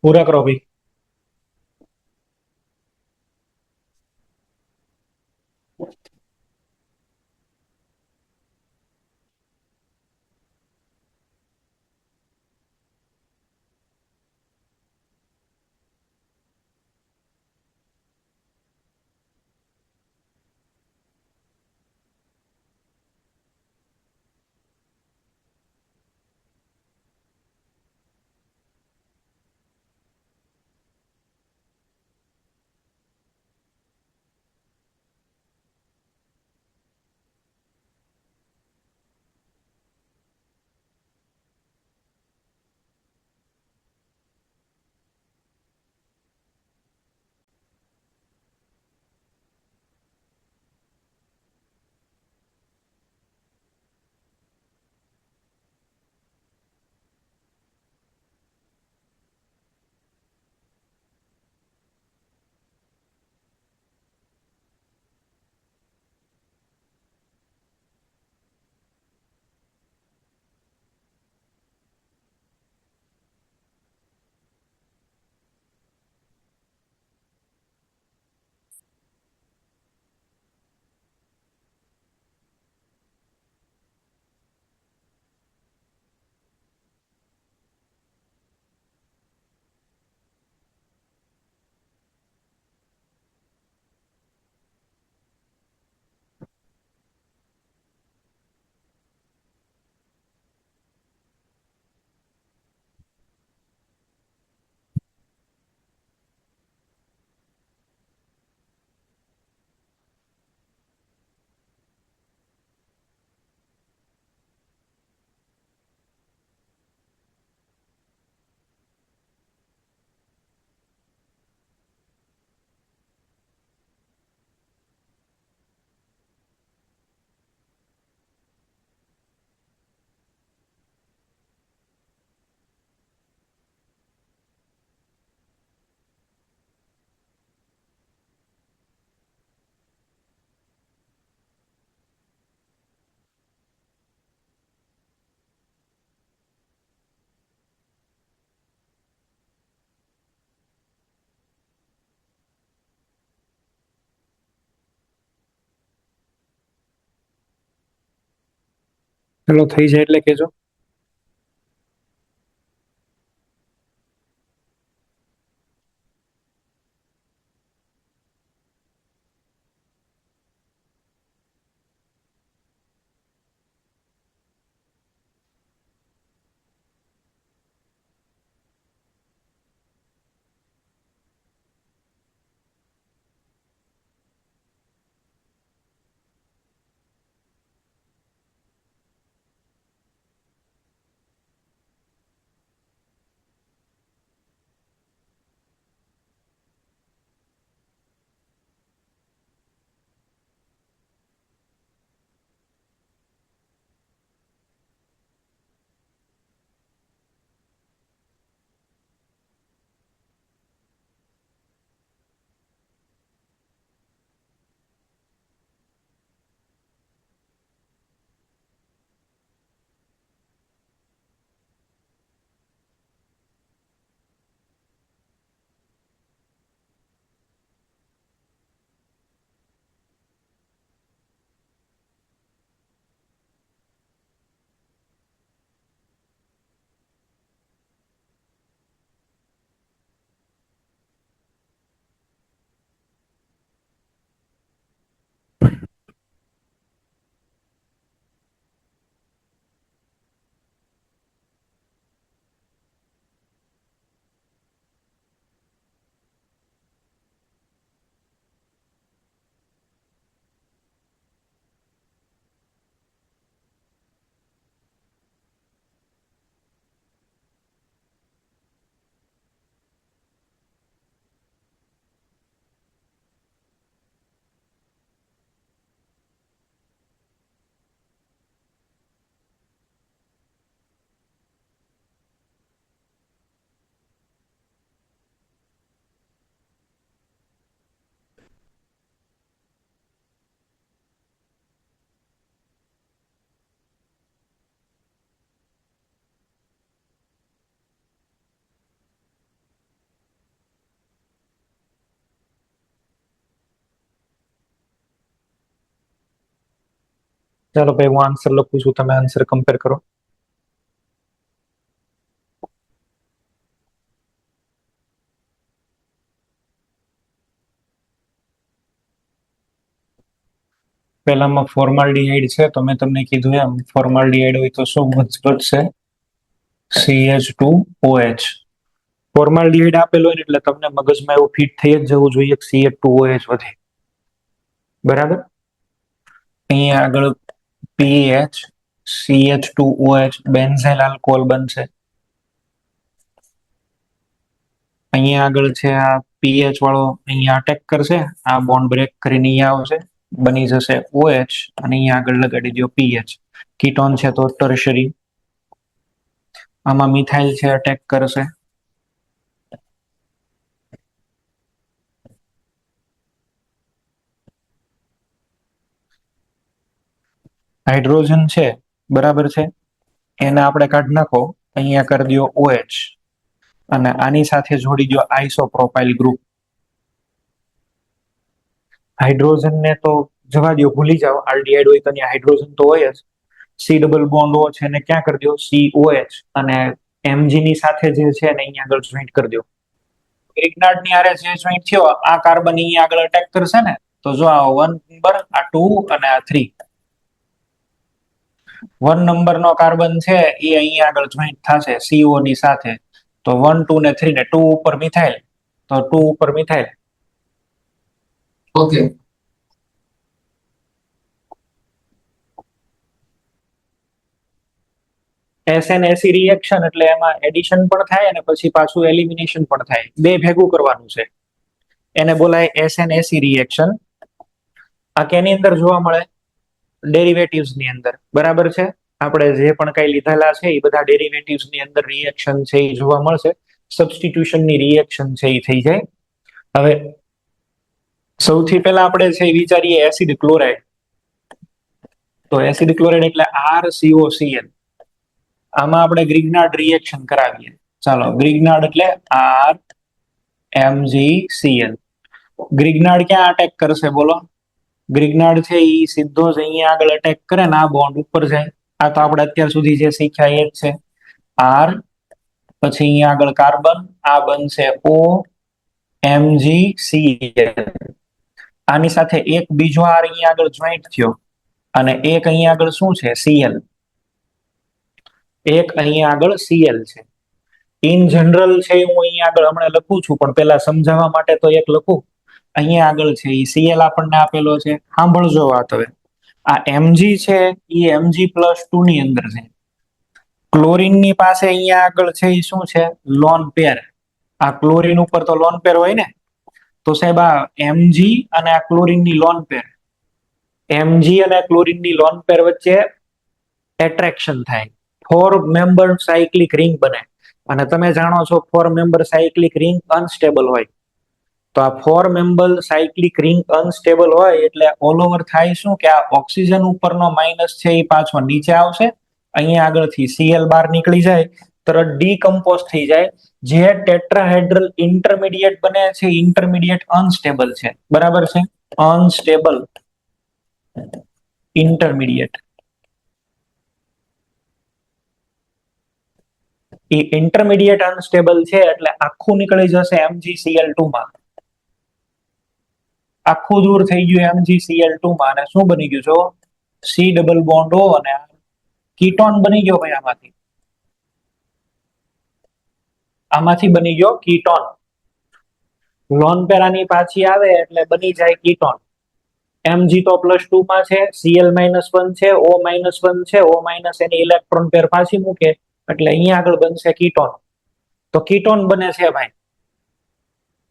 પૂરા કરો ભાઈ. ચલો થઈ જાય એટલે કેજો. ચાલો ભાઈ, હું આન્સર લખું છું, તમે આન્સર કમ્પેર કરો. પહેલામાં ફોર્માલ્ડિહાઇડ છે, તો મેં તમને કીધું એમ ફોર્માલ્ડિહાઇડ હોય તો શું વધશે? CH2OH. ફોર્માલ્ડિહાઇડ આપેલો હોય ને એટલે તમને મગજમાં એવું ફિટ થઈ જ જવું જોઈએ કે CH2OH વધે. બરાબર. અહીંયા આગળ PH CH2OH બેન્ઝાઇલ આલ્કોહોલ બનશે. અહીંયા આગળ છે આ PH વાળો અહીંયા અટેક કરશે, આ બોન્ડ બ્રેક કરીને અહીંયા આવશે, બની જશે OH અને અહીંયા આગળ લગાડી દો PH. કીટોન છે તો ટર્શરી. આમાં મિથાઇલ છે, અટેક કરશે. હાઇડ્રોજન છે, બરાબર છે, એને આપણે કાઢી નાખો, અહીંયા કરી દો OH અને આની સાથે જોડી દો આઇસોપ્રોપાઇલ ગ્રુપ. હાઇડ્રોજન ને તો જવા દો, ભૂલી જાઓ, આલ્ડિહાઇડ હોય તો ત્યાં હાઇડ્રોજન તો હોય જ. સી ડબલ બોન્ડ ઓ છે એને ક્યાં કરી દો? COH અને Mg ની સાથે જે છે ને અહીંયા આગળ જોઈન્ટ કરી દો. ગ્રિગ્નાર્ડ ની આરે જે જોઈન્ટ થયો, આ કાર્બન અહીંયા આગળ અટેક કરશે ને, તો જો આ 1 નંબર, આ 2 અને આ 3. 1 નંબર નો કાર્બન છે એ અહીંયા આગળ જોઈન્ટ થશે CO ની સાથે, તો 1 2 ને 3 ને 2 ઉપર મિથાઇલ, તો 2 ઉપર મિથાઇલ. ઓકે. SN-AC રિએક્શન એટલે એમાં એડિશન પણ થાય અને પછી પાછું એલિમિનેશન પણ થાય, બે ભેગું કરવાનું છે. એને બોલાય SN-AC રિએક્શન. આ કેની અંદર જોવા મળે? ડેરિવેટિવ્સ ની અંદર. બરાબર છે. આપણે જે પણ કઈ લીધેલા છે એ બધા ડેરિવેટિવ્સ ની અંદર રિએક્શન છે એ જોવા મળશે. સબસ્ટિટ્યુશન ની રિએક્શન છે એ થઈ જાય. હવે સૌથી પહેલા આપણે છે વિચારીએ એસિડ ક્લોરાઇડ. તો એસિડ ક્લોરાઇડ એટલે RCOCl. આમાં આપણે ગ્રિગ્નાર્ડ રિએક્શન કરાવીએ. ચાલો, ગ્રિગ્નાર્ડ એટલે RMgCl. ગ્રિગ્નાર્ડ ક્યાં અટેક કરશે બોલો? ગ્રિગ્નાર્ડ છે એ સીધો જ અહીંયા આગળ અટેક કરે ને આ બોન્ડ ઉપર જાય, આ તો આપણે અત્યાર સુધી જે શીખ્યા એ જ છે. આર, પછી અહીંયા આગળ કાર્બન, આ બનશે ઓ એમજી સીએલ. આની સાથે એક બીજો આર અહીંયા આગળ જોઈન્ટ થયો અને એક અહીંયા આગળ શું છે સીએલ. એક અહીંયા આગળ સીએલ છે. ઇન જનરલ છે હું અહીંયા આગળ હમણાં લખું છું, પણ પેલા સમજાવવા માટે તો એક લખું. અહીંયા આગળ છે એ સીએલ આપણને આપેલો છે. સાંભળજો વાત હવે. આ એમજી છે એ Mg+2 ની અંદર છે. ક્લોરીન ની પાસે અહીંયા આગળ છે એ શું છે લોન પેર. આ ક્લોરીન ઉપર તો લોન પેર હોય ને, તો સાહેબ આ એમજી અને આ ક્લોરીન ની લોન પેર, એમજી અને ક્લોરીન ની લોન પેર વચ્ચે એટ્રેક્શન થાય, 4 મેમ્બર સાયક્લિક રિંગ બને. અને તમે જાણો છો 4 મેમ્બર સાયક્લિક રિંગ અનસ્ટેબલ હોય. તો આ 4 મેમ્બર સાયક્લિક રિંગ અનસ્ટેબલ હોય એટલે ઓલ ઓવર થાય શું કે આ ઓક્સિજન ઉપરનો માઇનસ છે એ પાછો નીચે આવશે. અહીંયા આગળથી સીએલ બહાર નીકળી જાય, તરત ડીકમ્પોઝ થઈ જાય. જે ટેટ્રાહેડ્રલ ઇન્ટરમીડિયેટ બને છે ઇન્ટરમીડિયેટ અનસ્ટેબલ છે. બરાબર છે, અનસ્ટેબલ ઇન્ટરમીડિયેટ. એ ઇન્ટરમીડિયેટ અનસ્ટેબલ છે એટલે આખું નીકળી જશે MgCl2 માં. આખું દૂર થઈ ગયું MgCl2 માં અને શું બની ગયું છો C ડબલ બોન્ડ O અને કીટોન બની ગયો ભાઈ. આમાંથી બની ગયો કીટોન. લોન પેરાની પાછી આવે એટલે બની જાય કીટોન. Mg તો +2 માં છે, Cl-1 છે, O-1 છે, O- એની ઇલેક્ટ્રોન પેર પાછી મૂકે એટલે અહીંયા આગળ બનશે કીટોન. તો કીટોન બને છે ભાઈ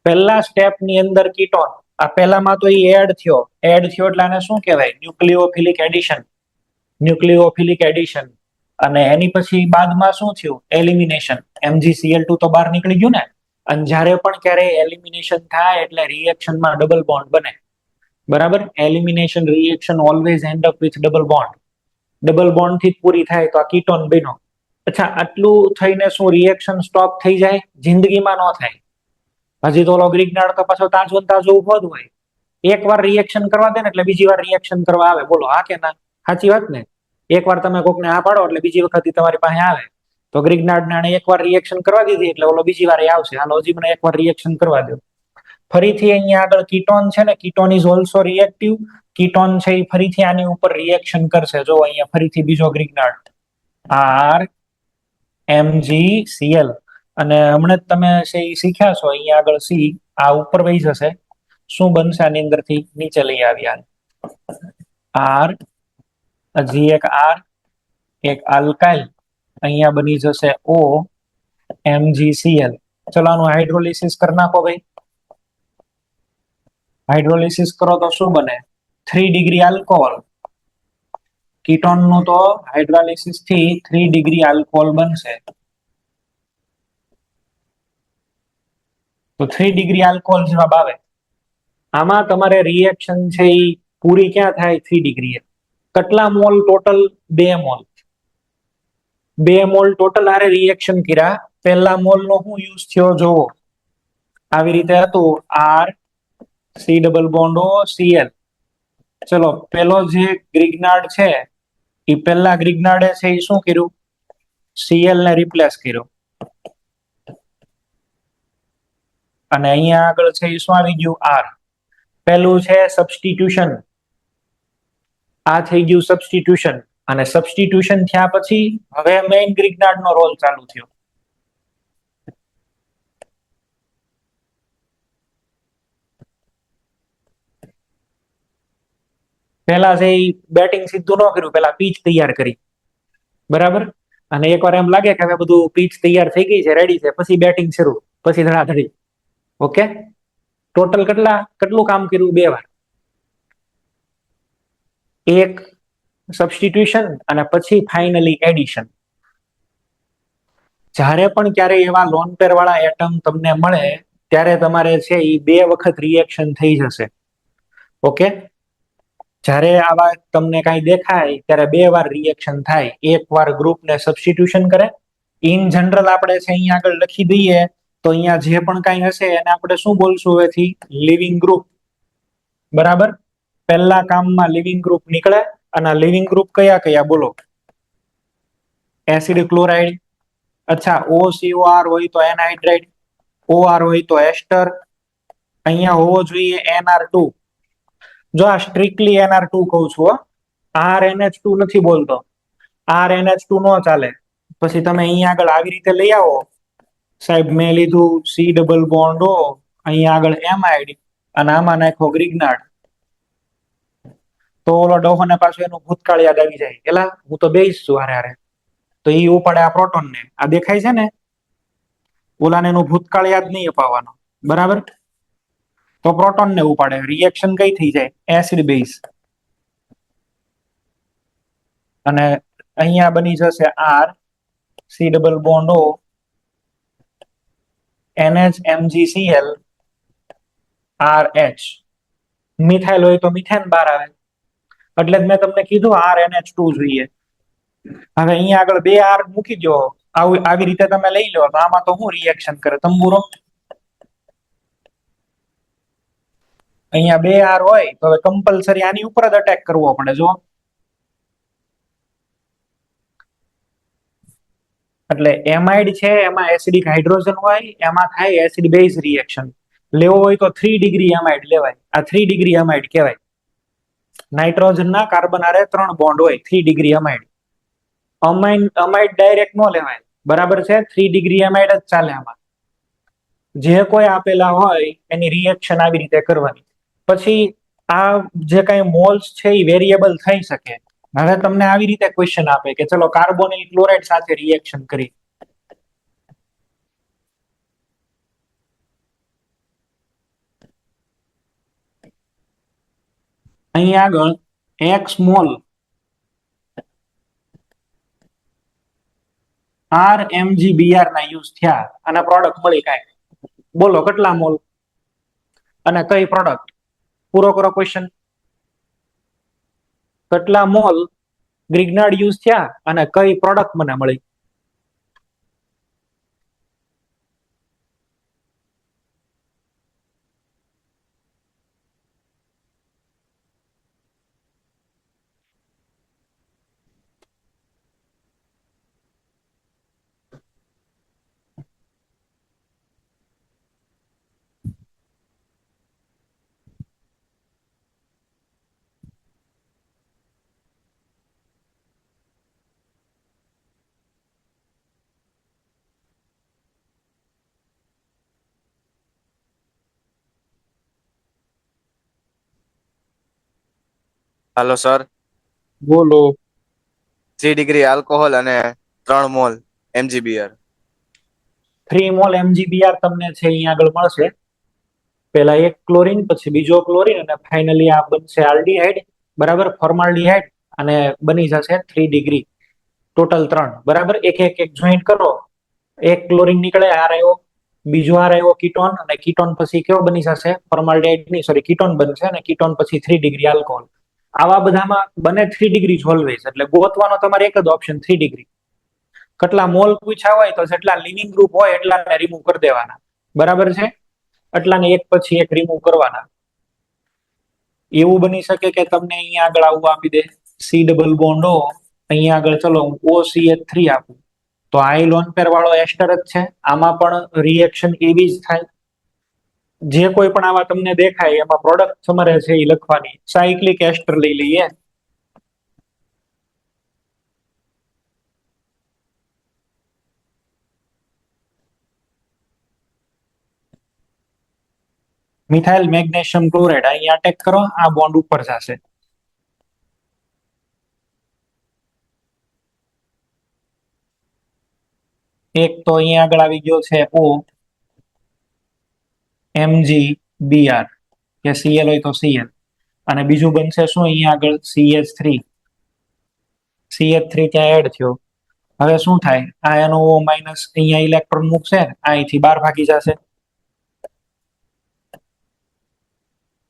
પહેલા સ્ટેપ ની અંદર કીટોન. આ પહેલામાં તો એ એડ થયો એટલે આને શું કહેવાય ન્યુક્લિયોફિલિક એડિશન. ન્યુક્લિયોફિલિક એડિશન. અને એની પછી બાદમાં શું થયું એલિમિનેશન. MgCl2 તો બહાર નીકળી ગયું ને. અને જ્યારે પણ ક્યારે એલિમિનેશન થાય એટલે રિએક્શનમાં ડબલ બોન્ડ બને. બરાબર, elimination reaction always end up with double bond. Double bond થી પૂરી થાય તો આ કીટોન બન્યો. અચ્છા, આટલું થઈને શું રિએક્શન સ્ટોપ થઈ જાય? જિંદગીમાં ન થાય. હજી તો ઓલો ગ્રીગનાર્ડ તો પાછો તાજો ને તાજો ઉભો જ હોય. એકવાર રિએક્શન કરવા દે ને એટલે બીજી વાર રિએક્શન કરવા આવે. બોલો હા કે ના? સાચી વાત ને? એકવાર તમે કોકને હા પાડો એટલે બીજી વખત તમારી પાસે આવે. તો ગ્રીગનાર્ડ ને એકવાર રિએક્શન કરવા દીધી એટલે ઓલો બીજી વાર આવશે. હાલો હજી મને એકવાર રિએક્શન કરવા દો. ફરીથી અહીંયા આગળ કીટોન છે ને, ketone is also reactive. Ketone છે એ ફરીથી આની ઉપર રિએક્શન કરશે. જો અહીંયા ફરીથી બીજો ગ્રીગનાર્ડ R MgCl. અને હમણાં જ તમે શીખ્યા છો અહીંયા આગળ C આ ઉપર વહી જશે. શું બનશે આની અંદરથી? નીચે લઈ આવ્યા R, હજી એક R, એક આલ્કાઇલ, અહીંયા બની જશે O MgCl. ચલો આનું હાઇડ્રોલિસિસ કરી નાખો ભાઈ. હાઇડ્રોલિસિસ કરો તો શું બને 3 ડિગ્રી આલ્કોહોલ. કીટોન નું તો હાઇડ્રોલિસિસ થી 3 ડિગ્રી આલ્કોહોલ બનશે. તો 3 ડિગ્રી આલ્કોહોલ જવાબ આવે. આમાં તમારે રિએક્શન છે એ પૂરી ક્યાં થાય 3 ડિગ્રીએ. કેટલા mall total? 2 mall. 2 mall total આરે રિએક્શન કર્યા. પહેલા મોલ નો શું યુઝ થયો જોવો. આવી રીતે હતું R C double bond O Cl. ચલો પેલો જે ગ્રીગનાર્ડ છે એ પહેલા ગ્રીગનાર્ડે છે એ શું કર્યું Cl ને રિપ્લેસ કર્યો. અને અહીંયા આગળ છે એ શું આવી ગયું R. પહેલું છે સબસ્ટિટ્યુશન. આ થઈ ગયું સબસ્ટિટ્યુશન. અને સબસ્ટિટ્યુશન થયા પછી હવે મેઇન ગ્રીગનાર્ડ નો રોલ ચાલુ થયો. પેલા છે એ બેટિંગ સીધું ન કર્યું, પેલા પીચ તૈયાર કરી. બરાબર, અને એકવાર એમ લાગે કે હવે બધું પીચ તૈયાર થઈ ગઈ છે, રેડી છે, પછી બેટિંગ શરૂ, પછી ધડાધડી. ઓકે, ટોટલ કેટલું કામ કર્યું? 2 વાર. એક સબસ્ટિટ્યુશન અને પછી ફાઇનલી એડિશન. જ્યારે પણ ક્યારે એવા લોન પેર વાળા એટમ તમને મળે ત્યારે તમારે છે એ 2 વખત રિએક્શન થઈ જશે. ઓકે, જ્યારે આવા તમને કઈ દેખાય ત્યારે 2 વાર રિએક્શન થાય. એક વાર ગ્રુપને સબસ્ટિટ્યુશન કરે. ઇન જનરલ આપણે છે અહીંયા આગળ લખી દઈએ તો અહીંયા જે પણ કઈ હશે એને આપણે શું બોલશું હવેથી? Living group. બરાબર, પહેલા કામમાં લિવિંગ ગ્રુપ નીકળે. અને લિવિંગ ગ્રુપ કયા કયા બોલો? Acid chloride. અચ્છા, OCOR હોય તો એનહાઇડ્રાઇડ, OR હોય તો એસ્ટર. અહીંયા હોવો જોઈએ NR2. જો આ સ્ટ્રિક્ટલી NR2 કહું છું હો, RNH2 નથી બોલતો. RNH2 નો ચાલે. પછી તમે અહીંયા આગળ આવી રીતે લઈ આવો, સાહેબ મેં લીધું C ડબલ બોન્ડ O, અહીંયા આગળ એમાઇડ અને આમાં નાખો ગ્રિગ્નાર્ડ, તો ઓલો ડોહો ને પાછું એનું ભૂતકાળ યાદ આવી જાય. એલા હું તો બેઈશ છું હારે હારે, તો ઈ ઉપાડે આ પ્રોટોન ને. આ દેખાય છે ને, ઓલાને એનું ભૂતકાળ યાદ નહીં અપાવવાનો, બરાબર? તો પ્રોટોન ને ઉપાડે. રિએક્શન કઈ થઈ જાય? Acid base. અને અહીંયા બની જશે R C double bond O NH MgCl RH. Methyl હોય તો મિથેન બહાર આવે. એટલે જ મેં તમને કીધું RNH2 જોઈએ. હવે અહીંયા આગળ બે R મૂકી દો, આવી રીતે તમે લઈ લો, તો આમાં તો શું રિએક્શન કરે તંબુરો? અહીંયા બે R હોય તો હવે કમ્પલસરી આની ઉપર જ અટેક કરવો પડે. જો એટલે એમાઇડ છે, એમાં એસિડિક હાઇડ્રોજન હોય, એમાં થાય એસિડ બેઝ રિએક્શન. લેવો હોય તો 3 ડિગ્રી એમાઇડ લેવાય. આ 3 ડિગ્રી એમાઇડ કહેવાય. નાઇટ્રોજન ના કાર્બન હારે 3 બોન્ડ હોય, 3 ડિગ્રી એમાઇડ. અમાઇડ ડાયરેક્ટ નો લેવાય, બરાબર છે? 3 ડિગ્રી એમાઇડ જ ચાલે આમાં. જે કોઈ આપેલા હોય એની રિએક્શન આવી રીતે કરવાની. પછી આ જે કઈ મોલ્સ છે એ વેરિયેબલ થઈ શકે. હવે તમને આવી રીતે ક્વેશ્ચન આપે કે ચલો કાર્બોનિલ ક્લોરાઇડ સાથે રિએક્શન કરી. અહીં આગળ x મોલ RMgBr ના યુઝ થયા અને પ્રોડક્ટ મળી કાંઈ. બોલો કેટલા મોલ અને કઈ પ્રોડક્ટ? પૂરો કરો ક્વેશ્ચન. કેટલા મોલ ગ્રિગ્નાર્ડ યુઝ થયા અને કઈ પ્રોડક્ટ મને મળી? હાલો સર, બોલો. 3 ડિગ્રી આલ્કોહોલ અને 3 મોલ MgBr. 3 મોલ MgBr તમને છે અહીંયા આગળ મળશે. પહેલા એક ક્લોરીન, પછી બીજો ક્લોરીન, અને ફાઇનલી આ બનશે આલ્ડીહાઇડ, બરાબર? ફોર્માલ્ડીહાઇડ. અને બની જશે 3 ડિગ્રી. ટોટલ 3, બરાબર? એક એક એક જોઈન્ટ કરો, એક ક્લોરીન નીકળે, આર આવ્યો, બીજો આર આવ્યો કીટોન, અને કીટોન પછી કેવો બની જશે? ફોર્માલ્ડીહાઇડ ની, સોરી, કીટોન બનશે, અને કીટોન પછી 3 ડિગ્રી આલ્કોહોલ. આવા બધામાં બને 3 ડિગ્રી જ ઓલવેઝ. એટલે ગોતવાનો તમારે એક જ ઓપ્શન 3 ડિગ્રી. કેટલા મોલ પૂછ્યા હોય તો જેટલા લિવિંગ ગ્રુપ હોય એટલાને રિમૂવ કરી દેવાના, બરાબર છે? એટલાને એક પછી એક રિમૂવ કરવાના. એવું બની શકે કે તમને અહીંયા આગળ આવું આપી દે C ડબલ બોન્ડ O, અહીંયા આગળ ચલો હું OCH3 આપું, તો આ લોન પેર વાળો એસ્ટર જ છે. આમાં પણ રિએક્શન એવી જ થાય. જે કોઈ પણ આવા તમને દેખાય એમાં પ્રોડક્ટ તમારે છે એ લખવાની. સાયક્લિક એસ્ટર લઈ લઈએ. મિથાઇલ મેગ્નેશિયમ ક્લોરાઇડ અહીંયા અટેક કરો, આ બોન્ડ ઉપર જશે. એક તો અહીંયા આગળ આવી ગયો છે O MgBr, કે Cl હોય તો Cl, અને બીજું બનશે શું અહીંયા આગળ? CH3. CH3 ત્યાં એડ થયો. હવે શું થાય? આ એનો O માઇનસ અહીંયા ઇલેક્ટ્રોન મૂકશે, અહીંથી બહાર ભાગી જશે.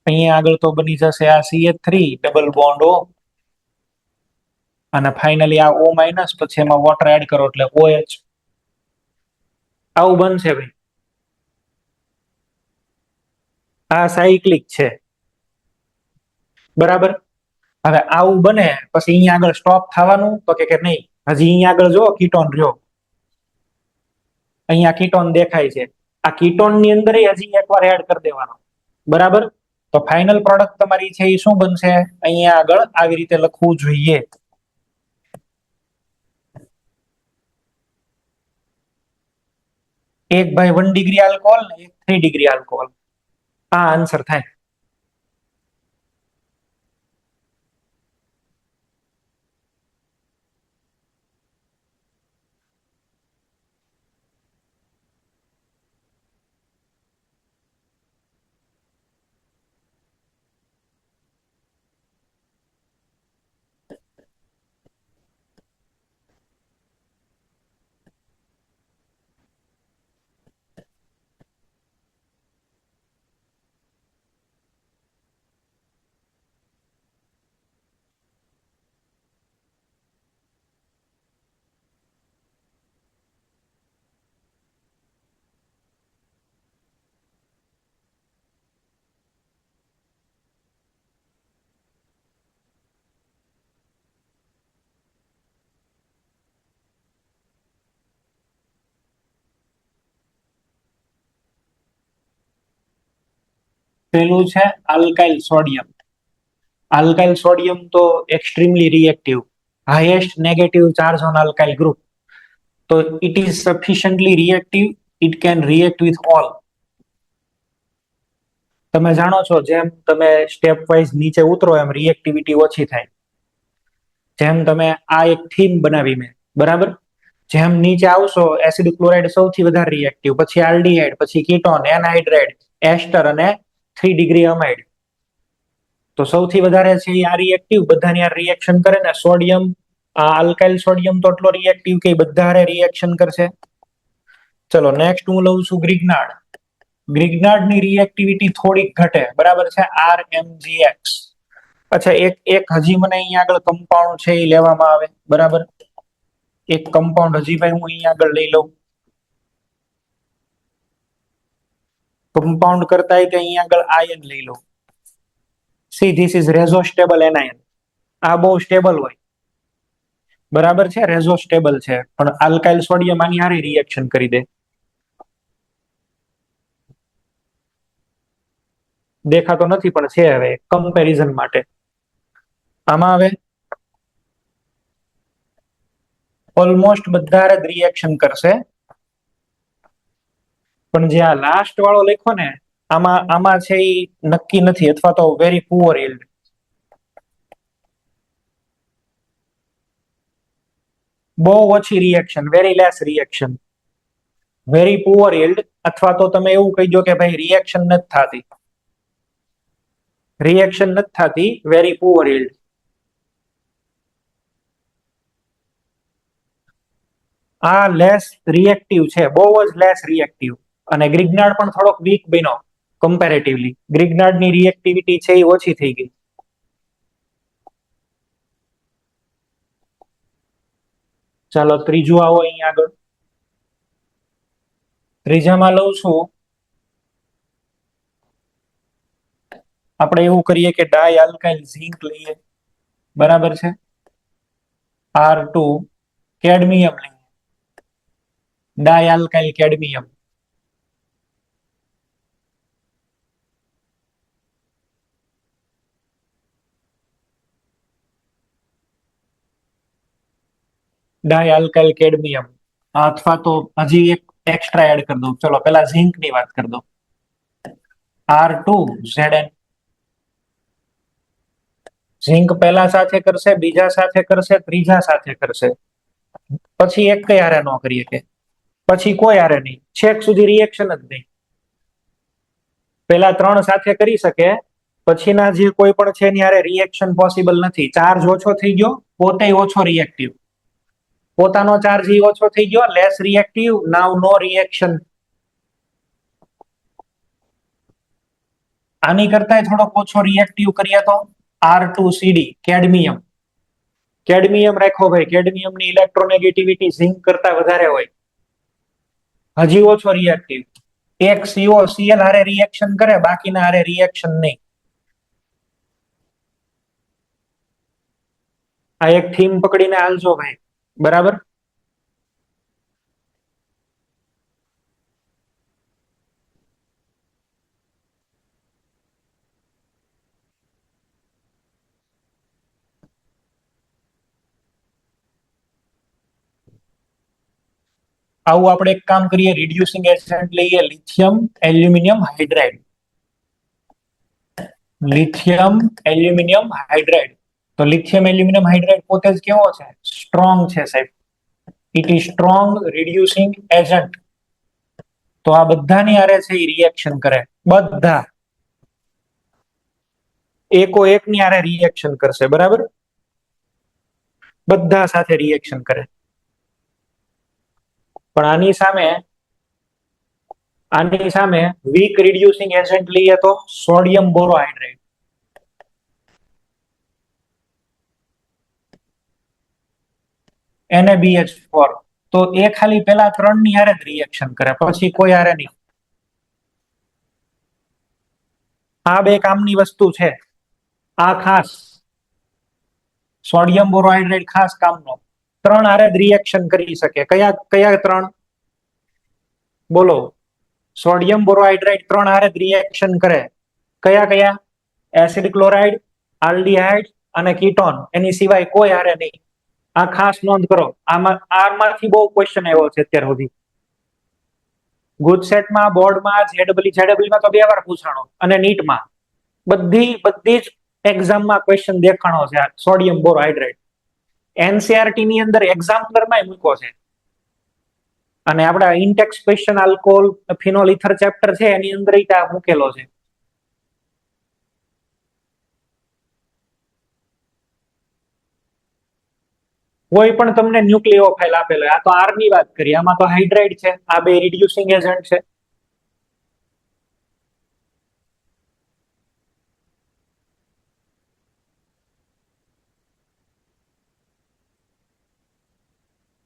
અહીંયા આગળ તો બની જશે આ CH3 ડબલ બોન્ડ O, અને ફાઇનલી આ O માઇનસ, પછી એમાં વોટર એડ કરો એટલે OH. આવું બનશે ભાઈ. આ સાયક્લિક છે, બરાબર? હવે આવું બને પછી અહીંયા આગળ સ્ટોપ થવાનું તો કે નહીં, હજી અહીંયા આગળ જો કીટોન રહ્યો, અહીંયા કીટોન દેખાય છે. આ કીટોન ની અંદર હજી એકવાર એડ કરી દેવાનો, બરાબર. તો ફાઇનલ પ્રોડક્ટ તમારી છે એ શું બનશે? અહીંયા આગળ આવી રીતે લખવું જોઈએ. એક ભાઈ 1 ડિગ્રી આલ્કોહોલ ને એક 3 ડિગ્રી આલ્કોહોલ. આ આન્સર થાય. પેલું છે આલ્કાઇલ સોડિયમ. આલ્કાઇલ સોડિયમ તો extremely reactive, highest negative charge on alkyl group. તો it is sufficiently reactive, it can react with all. તમે જાણો છો જેમ તમે સ્ટેપ વાઇઝ નીચે ઉતરો એમ રિએક્ટિવિટી ઓછી થાય. જેમ તમે આ એક થીમ બનાવી મેં, બરાબર. જેમ નીચે આવશો એસિડ ક્લોરાઇડ સૌથી વધારે રિએક્ટિવ, પછી આલ્ડીહાઇડ, પછી કીટોન, એનહાઇડ્રાઇડ, એસ્ટર અને 3 ડિગ્રી અમાઇડ. તો સૌથી વધારે છે આ રિએક્ટિવ, બધાની આ રિએક્શન કરે ને. સોડિયમ, આ આલ્કાઇલ સોડિયમ તો એટલો રિએક્ટિવ કે બધા રિએક્શન કરશે. ચલો નેક્સ્ટ હું લઉં છું ગ્રિગ્નાર્ડ. ગ્રિગ્નાર્ડની રિએક્ટિવિટી થોડીક ઘટે, બરાબર છે, RMgX. અચ્છા, એક હજી મને અહીંયા આગળ કમ્પાઉન્ડ છે એ લેવામાં આવે, બરાબર. એક કમ્પાઉન્ડ હજી ભાઈ હું અહીંયા આગળ લઈ લઉં. કમ્પાઉન્ડ કરતા તે અહીંયા આગળ આયન લઈ લઉં. See this is reso stable anion. આ બહુ સ્ટેબલ હોય, બરાબર છે, રેઝો સ્ટેબલ છે. પણ આલ્કાઇલ સોડિયમ આની હારે રિએક્શન કરી દે. દેખાતો નથી પણ છે. હવે કમ્પેરિઝન માટે આમાં હવે ઓલમોસ્ટ બધા જ રિએક્શન કરશે. પણ જે આ લાસ્ટ વાળો લખ્યો ને આમાં છે એ નક્કી નથી, અથવા તો વેરી પુઅર yield. બહુ ઓછી reaction, very less reaction, very poor yield. અથવા તો તમે એવું કહી દો કે ભાઈ રિએક્શન નથી થતી, રિએક્શન નથી થતી, વેરી પુઅર yield. આ લેસ રિએક્ટિવ છે, બહુ જ લેસ રિએક્ટિવ. અને ગ્રિગ્નાર્ડ પણ થોડોક વીક બન્યો કમ્પેરેટિવલી. ગ્રિગ્નાર્ડની રિએક્ટિવિટી છે એ ઓછી થઈ ગઈ. ચાલો ત્રીજું આવો અહીંયા આગળ. ત્રીજામાં લઉં છું, આપણે એવું કરીએ કે ડાય આલ્કાઇલ ઝિંક લઈએ, બરાબર છે. R2 કેડમિયમ લઈએ, ડાય આલ્કાઇલ કેડમિયમ. ડાય આલ્કાઇલ કેડમિયમ. અથવા તો હજી એક એક્સ્ટ્રા એડ કરી દઉં. ચલો પેલા ઝિંક ની વાત કરી દઉં. R2Zn. ઝિંક પહેલા સાથે કરશે, બીજા સાથે કરશે, ત્રીજા સાથે કરશે, પછી એક કઈ હારે ન કરીએ કે પછી કોઈ હારે નહીં, છેક સુધી રિએક્શન જ નહીં. પેલા 3 સાથે કરી શકે, પછીના જે કોઈ પણ છે એની હારે રિએક્શન પોસિબલ નથી. ચાર્જ ઓછો થઈ ગયો, પોતે ઓછો રિએક્ટિવ, પોતાનો ચાર્જ ઓછો થઈ ગયો, લેસ રિએક્ટિવ, નાઉ નો રિએક્શન. આની કરતા થોડોક ઓછો રિએક્ટિવ કરીએ તો R2CD કેડમિયમ. કેડમિયમ રાખો ભાઈ, કેડમિયમની ઇલેક્ટ્રોનેગેટિવિટી ઝિંક કરતા વધારે હોય, હજી ઓછો રિએક્ટિવ. એક COCl હારે રિએક્શન કરે, બાકીના હારે રિએક્શન નહીં. આ એક થીમ પકડીને હાલજો ભાઈ. બરાબર. આવું આપણે એક કામ કરીએ, રિડ્યુસિંગ એજન્ટ લઈએ lithium aluminium hydride. Lithium aluminium hydride. તો લિથિયમ એલ્યુમિનિયમ હાઇડ્રાઇડ પોતે જ કેવો છે? સ્ટ્રોંગ છે સાહેબ. It is strong reducing agent. તો આ બધાની હારે છે એ રિએક્શન કરે, બધા એકો એકની હારે રિએક્શન કરશે, બરાબર. બધા સાથે રિએક્શન કરે. પણ આની સામે વીક રિડ્યુસિંગ એજન્ટ લઈએ તો સોડિયમ બોરોહાઇડ્રેટ. NaBH4. તો એ ખાલી પેલા 3 ની હારે જ રિએક્શન કરે, પછી કોઈ હારે નહીં. આ બે કામની વસ્તુ છે. આ ખાસ સોડિયમ બોરોહાઇડ્રેટ ખાસ કામનો. 3 હારે જ રિએક્શન કરી શકે. કયા કયા 3? બોલો. સોડિયમ બોરોહાઇડ્રેટ 3 હારે જ રિએક્શન કરે. કયા કયા? એસિડ ક્લોરાઇડ, આલ્ડીહાઇડ અને કીટોન. એની સિવાય કોઈ હારે નહીં. આ ખાસ નોંધ કરો. આમાંથી બહુ ક્વેશ્ચન આવ્યો છે અત્યાર સુધી. ગુજસેટમાં, બોર્ડમાં, જેડબલમાં તો 2 વાર પૂછાણો, અને નીટમાં બધી જ એક્ઝામમાં ક્વેશ્ચન દેખાણો છે સોડિયમ બોરોહાઇડ્રેટ. એનસીઆરટી ની અંદર એક્ઝામ્પલરમાં મૂક્યો છે. અને આપણા Intex question alcohol phenol ether chapter છે એની અંદર મૂકેલો છે. કોઈ પણ તમને ન્યુક્લિયોફાઇલ આપેલો, આ તો આર ની વાત કરી, આમાં તો હાઇડ્રાઇડ છે. આ બે રિડ્યુસિંગ એજન્ટ છે.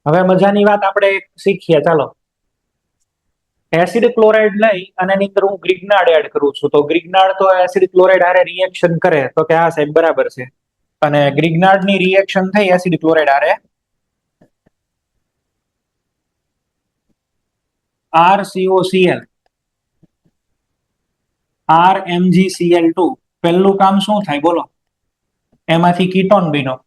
હવે મજાની વાત આપણે શીખીએ, ચાલો. એસિડ ક્લોરાઇડ લઈ અને એની અંદર હું ગ્રિગ્નાર્ડ એડ કરું છું. તો ગ્રિગ્નાર્ડ તો એસિડ ક્લોરાઇડ હારે રિએક્શન કરે, તો કે હા સાહેબ બરાબર છે. અને ગ્રિગ્નાર્ડ ની રિએક્શન થઈ એસિડ ક્લોરાઇડ હારે, RCOCl, RMgCl2. પહેલું કામ શું થાય બોલો? એમાંથી કીટોન બન્યો.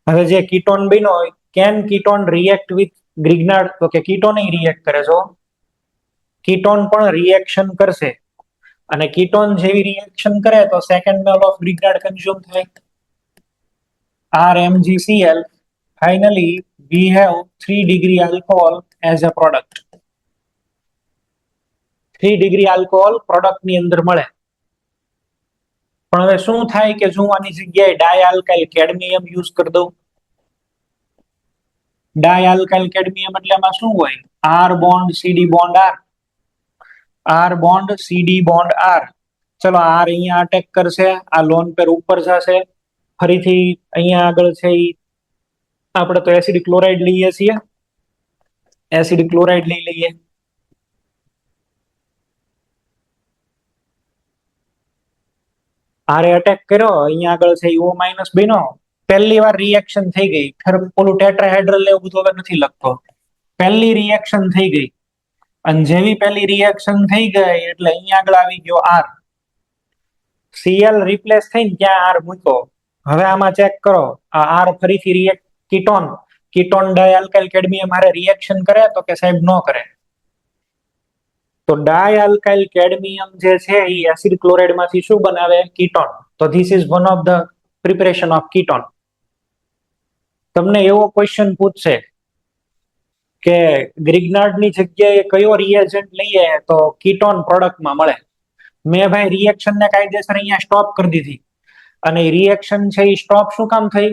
હવે જે કીટોન બન્યો, કેન કીટોન રિએક્ટ વિથ ગ્રિગ્નાર્ડ? તો કે કીટોન રિએક્ટ કરે છો. કીટોન પણ રિએક્શન કરશે. અને કીટોન જેવી રિએક્શન કરે તો સેકન્ડ મોલ ઓફ ગ્રિગ્નાર્ડ કન્ઝ્યુમ થાય, RMgCl. Finally, we have 3 degree alcohol as a product. 3 degree alcohol product ની અંદર મળે. પણ હવે શું થાય કે જો આની જગ્યાએ ડાયઆલ્કાઇલ કેડમિયમ યુઝ કરી દઉં. ડાયઆલ્કાઇલ કેડમિયમ એટલે એમાં શું હોય? R bond CD bond R, R bond CD bond R. ચલો, R અહીંયા અટેક કરશે, આ લોન પેર ઉપર જશે, ફરીથી અહીંયા આગળ છે આપણે તો એસિડ ક્લોરાઇડ લઈએ છીએ, એસિડ ક્લોરાઇડ લઈ લઈએ. આરે અટેક કર્યો, અહીંયા આગળ છે O માઇનસ બન્યો. પહેલી વાર રિએક્શન થઈ ગઈ. ઓલું ટેટ્રાહેડ્રલ એવું બધું હવે નથી લખતો. પહેલી રિએક્શન થઈ ગઈ. અને જેવી પહેલી રિએક્શન થઈ ગઈ એટલે અહીંયા આગળ આવી ગયો R. Cl રિપ્લેસ થઈને ત્યાં R મૂક્યો. હવે આમાં ચેક કરો, આ R ફરીથી રિએક્ટ કીટોન ડાયઆલ્કાઇલ કેડમિયમ હારે રિએક્શન કરે? તો કે સાહેબ નો કરે. તો ડાયઆલ્કાઇલ કેડમિયમ જે છે એ એસિડ ક્લોરાઇડ માંથી શું બનાવે? કીટોન. તો this is one of the preparation of ketone. તમને એવો ક્વેશ્ચન પૂછશે કે ગ્રિગ્નાર્ડ ની જગ્યાએ કયો રિએજન્ટ લઈએ તો કીટોન પ્રોડક્ટમાં મળે. મેં ભાઈ રિએક્શન ને કાયદેસર અહીંયા સ્ટોપ કરી દીધી. અને રિએક્શન છે એ સ્ટોપ શું કામ થઈ?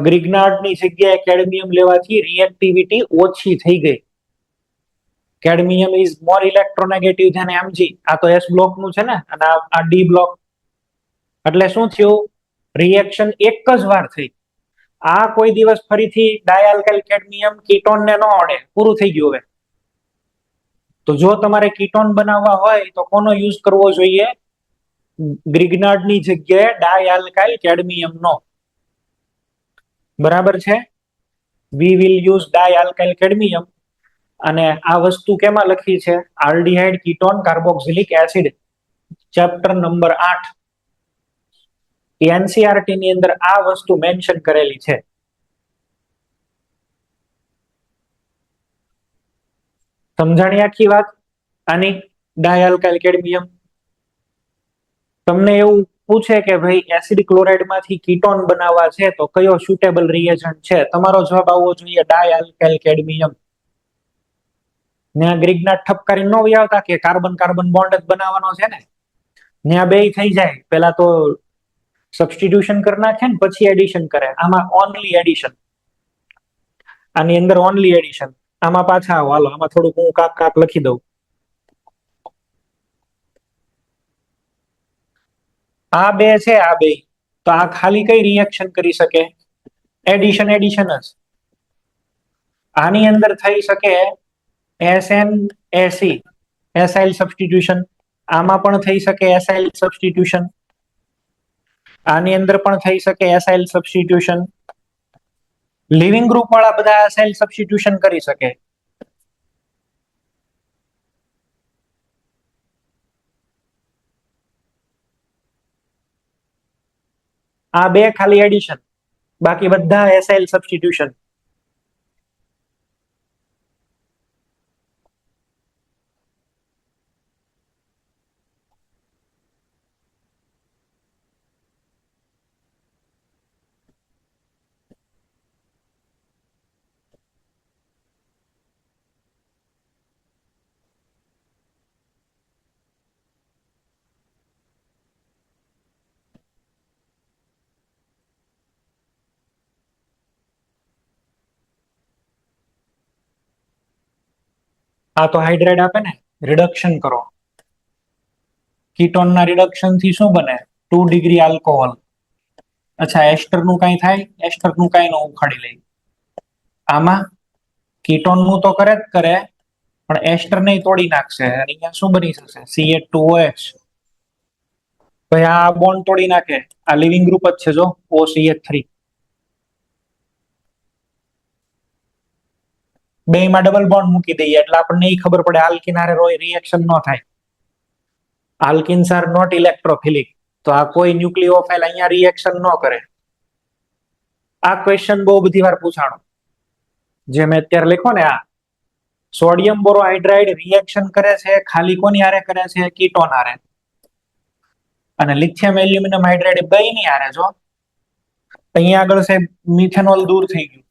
ગ્રિગ્નાર્ડ ની જગ્યાએ કેડમિયમ લેવાથી રિએક્ટિવિટી ઓછી થઈ ગઈ. Cadmium is more electronegative than Mg. આ તો S બ્લોક નું છે ને, અને આ D બ્લોક. એટલે શું થયું? રિએક્શન એક જ વાર થઈ. આ કોઈ દિવસ ફરીથી ડાયઆલ્કાઇલ કેડમિયમ કીટોન ને ન અડે. પૂરું થઈ ગયું. હવે તો જો તમારે કીટોન બનાવવા હોય તો કોનો યુઝ કરવો જોઈએ? ગ્રિગ્નાર્ડ ની જગ્યાએ ડાયઆલ્કાઇલ કેડમિયમ નો. બરાબર છે? We will use dialkyl cadmium. અને આ વસ્તુ કેમાં લખી છે? Aldehyde ketone carboxylic acid, chapter number 8. NCERT ની અંદર આ વસ્તુ મેન્શન કરેલી છે. સમજાણી આખી વાત આની? ડાય આલ્કાઇલ કેડમિયમ. તમને એવું પૂછે કે ભાઈ એસિડ ક્લોરાઇડ માંથી કીટોન બનાવવા છે તો કયો સુટેબલ રિએજન્ટ છે? તમારો જવાબ આવવો જોઈએ ડાય આલ્કાઇલ કેડમિયમ. ત્યાં ગ્રીકના ઠપકારી ન આવતા કે કાર્બન કાર્બન બોન્ડ જ બનાવવાનો છે ને, ત્યાં બે થઈ જાય. પેલા તો સબસ્ટિટ્યુશન કરી નાખે ને પછી એડિશન કરે. આમાં ઓનલી એડિશન, આની અંદર ઓનલી એડિશન. આમાં પાછા આવો, હાલો આમાં થોડુંક હું કાપ કાપ લખી દઉં. આ બે છે, આ બે તો આ ખાલી કઈ રિએક્શન કરી શકે? એડિશન એડિશન જ. આની અંદર થઈ શકે SnAC, એસાઇલ સબસ્ટિટ્યુશન. આમાં પણ થઈ શકે એસાઇલ સબસ્ટિટ્યુશન. આની અંદર પણ થઈ શકે એસાઇલ સબસ્ટિટ્યુશન. લિવિંગ ગ્રુપ વાળા બધા એસાઇલ સબસ્ટિટ્યુશન કરી શકે. આ બે ખાલી એડિશન, બાકી બધા એસાઇલ સબસ્ટિટ્યુશન. આ તો હાઇડ્રાઇડ આપે ને, રિડક્શન કરો. કીટોનના રિડક્શન થી શું બને? 2 ડિગ્રી આલ્કોહોલ. અચ્છા, એસ્ટર નું કઈ થાય? એસ્ટર નું કઈ ન ઉખાડી લઈ. આમાં કીટોન નું તો કરે જ કરે, પણ એસ્ટર ને તોડી નાખશે. અહીંયા શું બની જશે? CH2OH. ભાઈ આ બોન્ડ તોડી નાખે. આ લિવિંગ ગ્રુપ જ છે જો, OCH3. બે માં ડબલ બોન્ડ મૂકી દઈએ એટલે આપણને એ ખબર પડે આલ્કિન હારે રિએક્શન ન થાય. આલ્કિન્સ આર નોટ ઇલેક્ટ્રોફિલિક, તો આ કોઈ ન્યુક્લિયોફાઇલ અહીંયા રિએક્શન ન કરે. આ ક્વેશ્ચન બહુ બધી વાર પૂછાણો, જે મેં અત્યારે લખ્યો ને. આ સોડિયમ બોરોહાઇડ્રાઇડ રિએક્શન કરે છે ખાલી કોની હારે કરે છે? કીટોન હારે. અને લિથિયમ એલ્યુમિનિયમ હાઇડ્રાઇડ બે ની હારે. જો અહીંયા આગળ છે મિથેનોલ દૂર થઈ ગયું.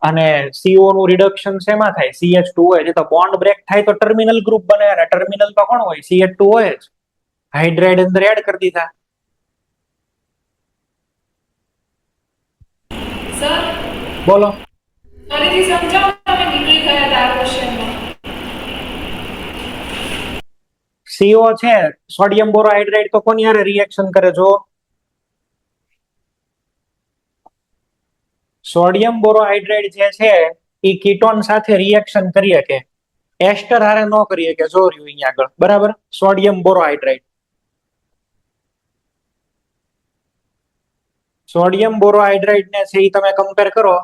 અને CO નું રિડક્શન શેમાં થાય? CH2OH. તો બોન્ડ બ્રેક થાય તો ટર્મિનલ ગ્રુપ બને, અને ટર્મિનલ તો કોણ હોય? CH2OH. હાઇડ્રાઇડ અંદર એડ કરી દીધા. સર બોલો. ફરીથી સમજાવો, તમે નીકળી ગયા હતા આ ક્વેશ્ચનમાં. CO છે, સોડિયમ બોરોહાઇડ્રાઇડ, તો કોની હારે રિએક્શન કરે? જો સોડિયમ બોરોહાઇડ્રાઇડ જે છે એ કીટોન સાથે રિએક્શન કરી શકે, એસ્ટર હારે ન કરી શકે. જો રહ્યું અહીંયા આગળ, બરાબર. સોડિયમ બોરોહાઇડ્રાઇડ, સોડિયમ બોરોહાઇડ્રાઇડ ને છે એ તમે કમ્પેર કરો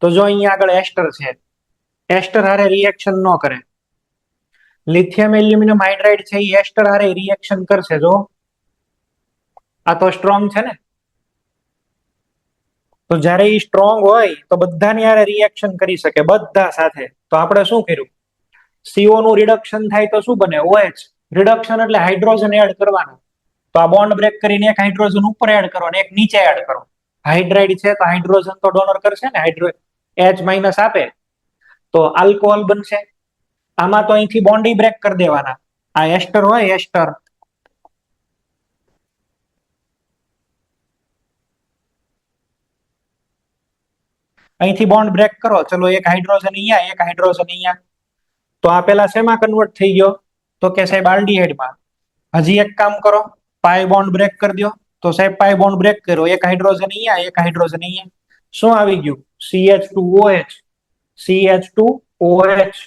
તો જો અહીંયા આગળ એસ્ટર છે, એસ્ટર હારે રિએક્શન ન કરે. લિથિયમ એલ્યુમિનિયમ હાઇડ્રાઇડ છે એ એસ્ટર હારે રિએક્શન કરશે. જો આ તો સ્ટ્રોંગ છે ને, તો જ્યારે એ સ્ટ્રોંગ હોય તો બધાની હારે રિએક્શન કરી શકે, બધા સાથે. તો આપણે શું કર્યું? CO નું રિડક્શન થાય તો શું બને? OH. રિડક્શન એટલે હાઇડ્રોજન એડ કરવાનો. તો આ બોન્ડ બ્રેક કરીને એક હાઇડ્રોજન ઉપર એડ કરો અને એક નીચે એડ કરો. હાઇડ્રાઇડ છે તો હાઇડ્રોજન તો ડોનર કરશે ને, H- આપે તો આલ્કોહોલ બનશે. આમાં તો અહીંથી બોન્ડ બ્રેક કરી દેવાના. આ એસ્ટર હોય, એસ્ટર, અહીંથી બોન્ડ બ્રેક કરો. ચલો, એક હાઇડ્રોજન અહીંયા, એક હાઇડ્રોજન અહીંયા. તો આ પેલા શેમાં કન્વર્ટ થઈ ગયો? તો કે સાહેબ આલ્ડીહાઇડમાં. હજી એક કામ કરો, પાઈ બોન્ડ બ્રેક કરી દો. તો સાહેબ પાઈ બોન્ડ બ્રેક કર્યો, એક હાઇડ્રોજન અહીંયા, એક હાઇડ્રોજન અહીંયા. શું આવી ગયું? CH2OH. CH2OH.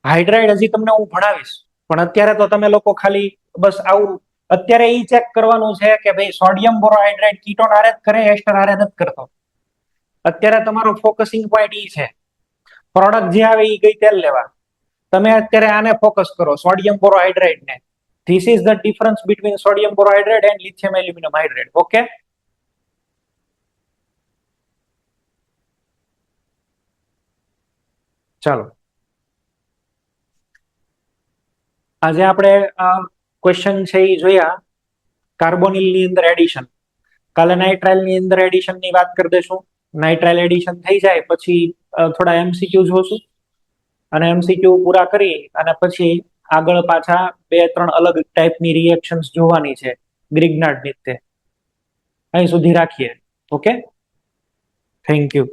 હાઇડ્રાઇડ હજી તમને હું ભણાવીશ, પણ અત્યારે તો તમે લોકો ખાલી બસ આવું અત્યારે એ ચેક કરવાનું છે કે ભાઈ સોડિયમ બોરોહાઇડ્રેટ કીટોન આરે જ કરે, એસ્ટર આરે નથી કરતો. અત્યારે તમારો ફોકસિંગ પોઈન્ટ ઈ છે. પ્રોડક્ટ જે આવે એ ગઈ તેલ લેવા. તમે અત્યારે આને ફોકસ કરો, સોડિયમ બોરોહાઇડ્રેટ ને. This is the difference between sodium borohydrate and lithium aluminium hydrate. Okay, ચાલો આજે આપણે ક્વેશ્ચન છે એ જોયા. કાર્બોનિલ ની અંદર એડિશન, કાલે નાઇટ્રાઇલ ની અંદર એડિશન ની વાત કરી દઈશું. નાઇટ્રાઇલ એડિશન થઈ જાય પછી થોડા એમસીક્યુ જોશું, અને એમસીક્યુ પૂરા કરી અને પછી આગળ પાછા 2-3 અલગ ટાઈપની રિએક્શન્સ જોવાની છે ગ્રિગ્નાર્ડ ની. અહીં સુધી રાખીએ. Okay, thank you.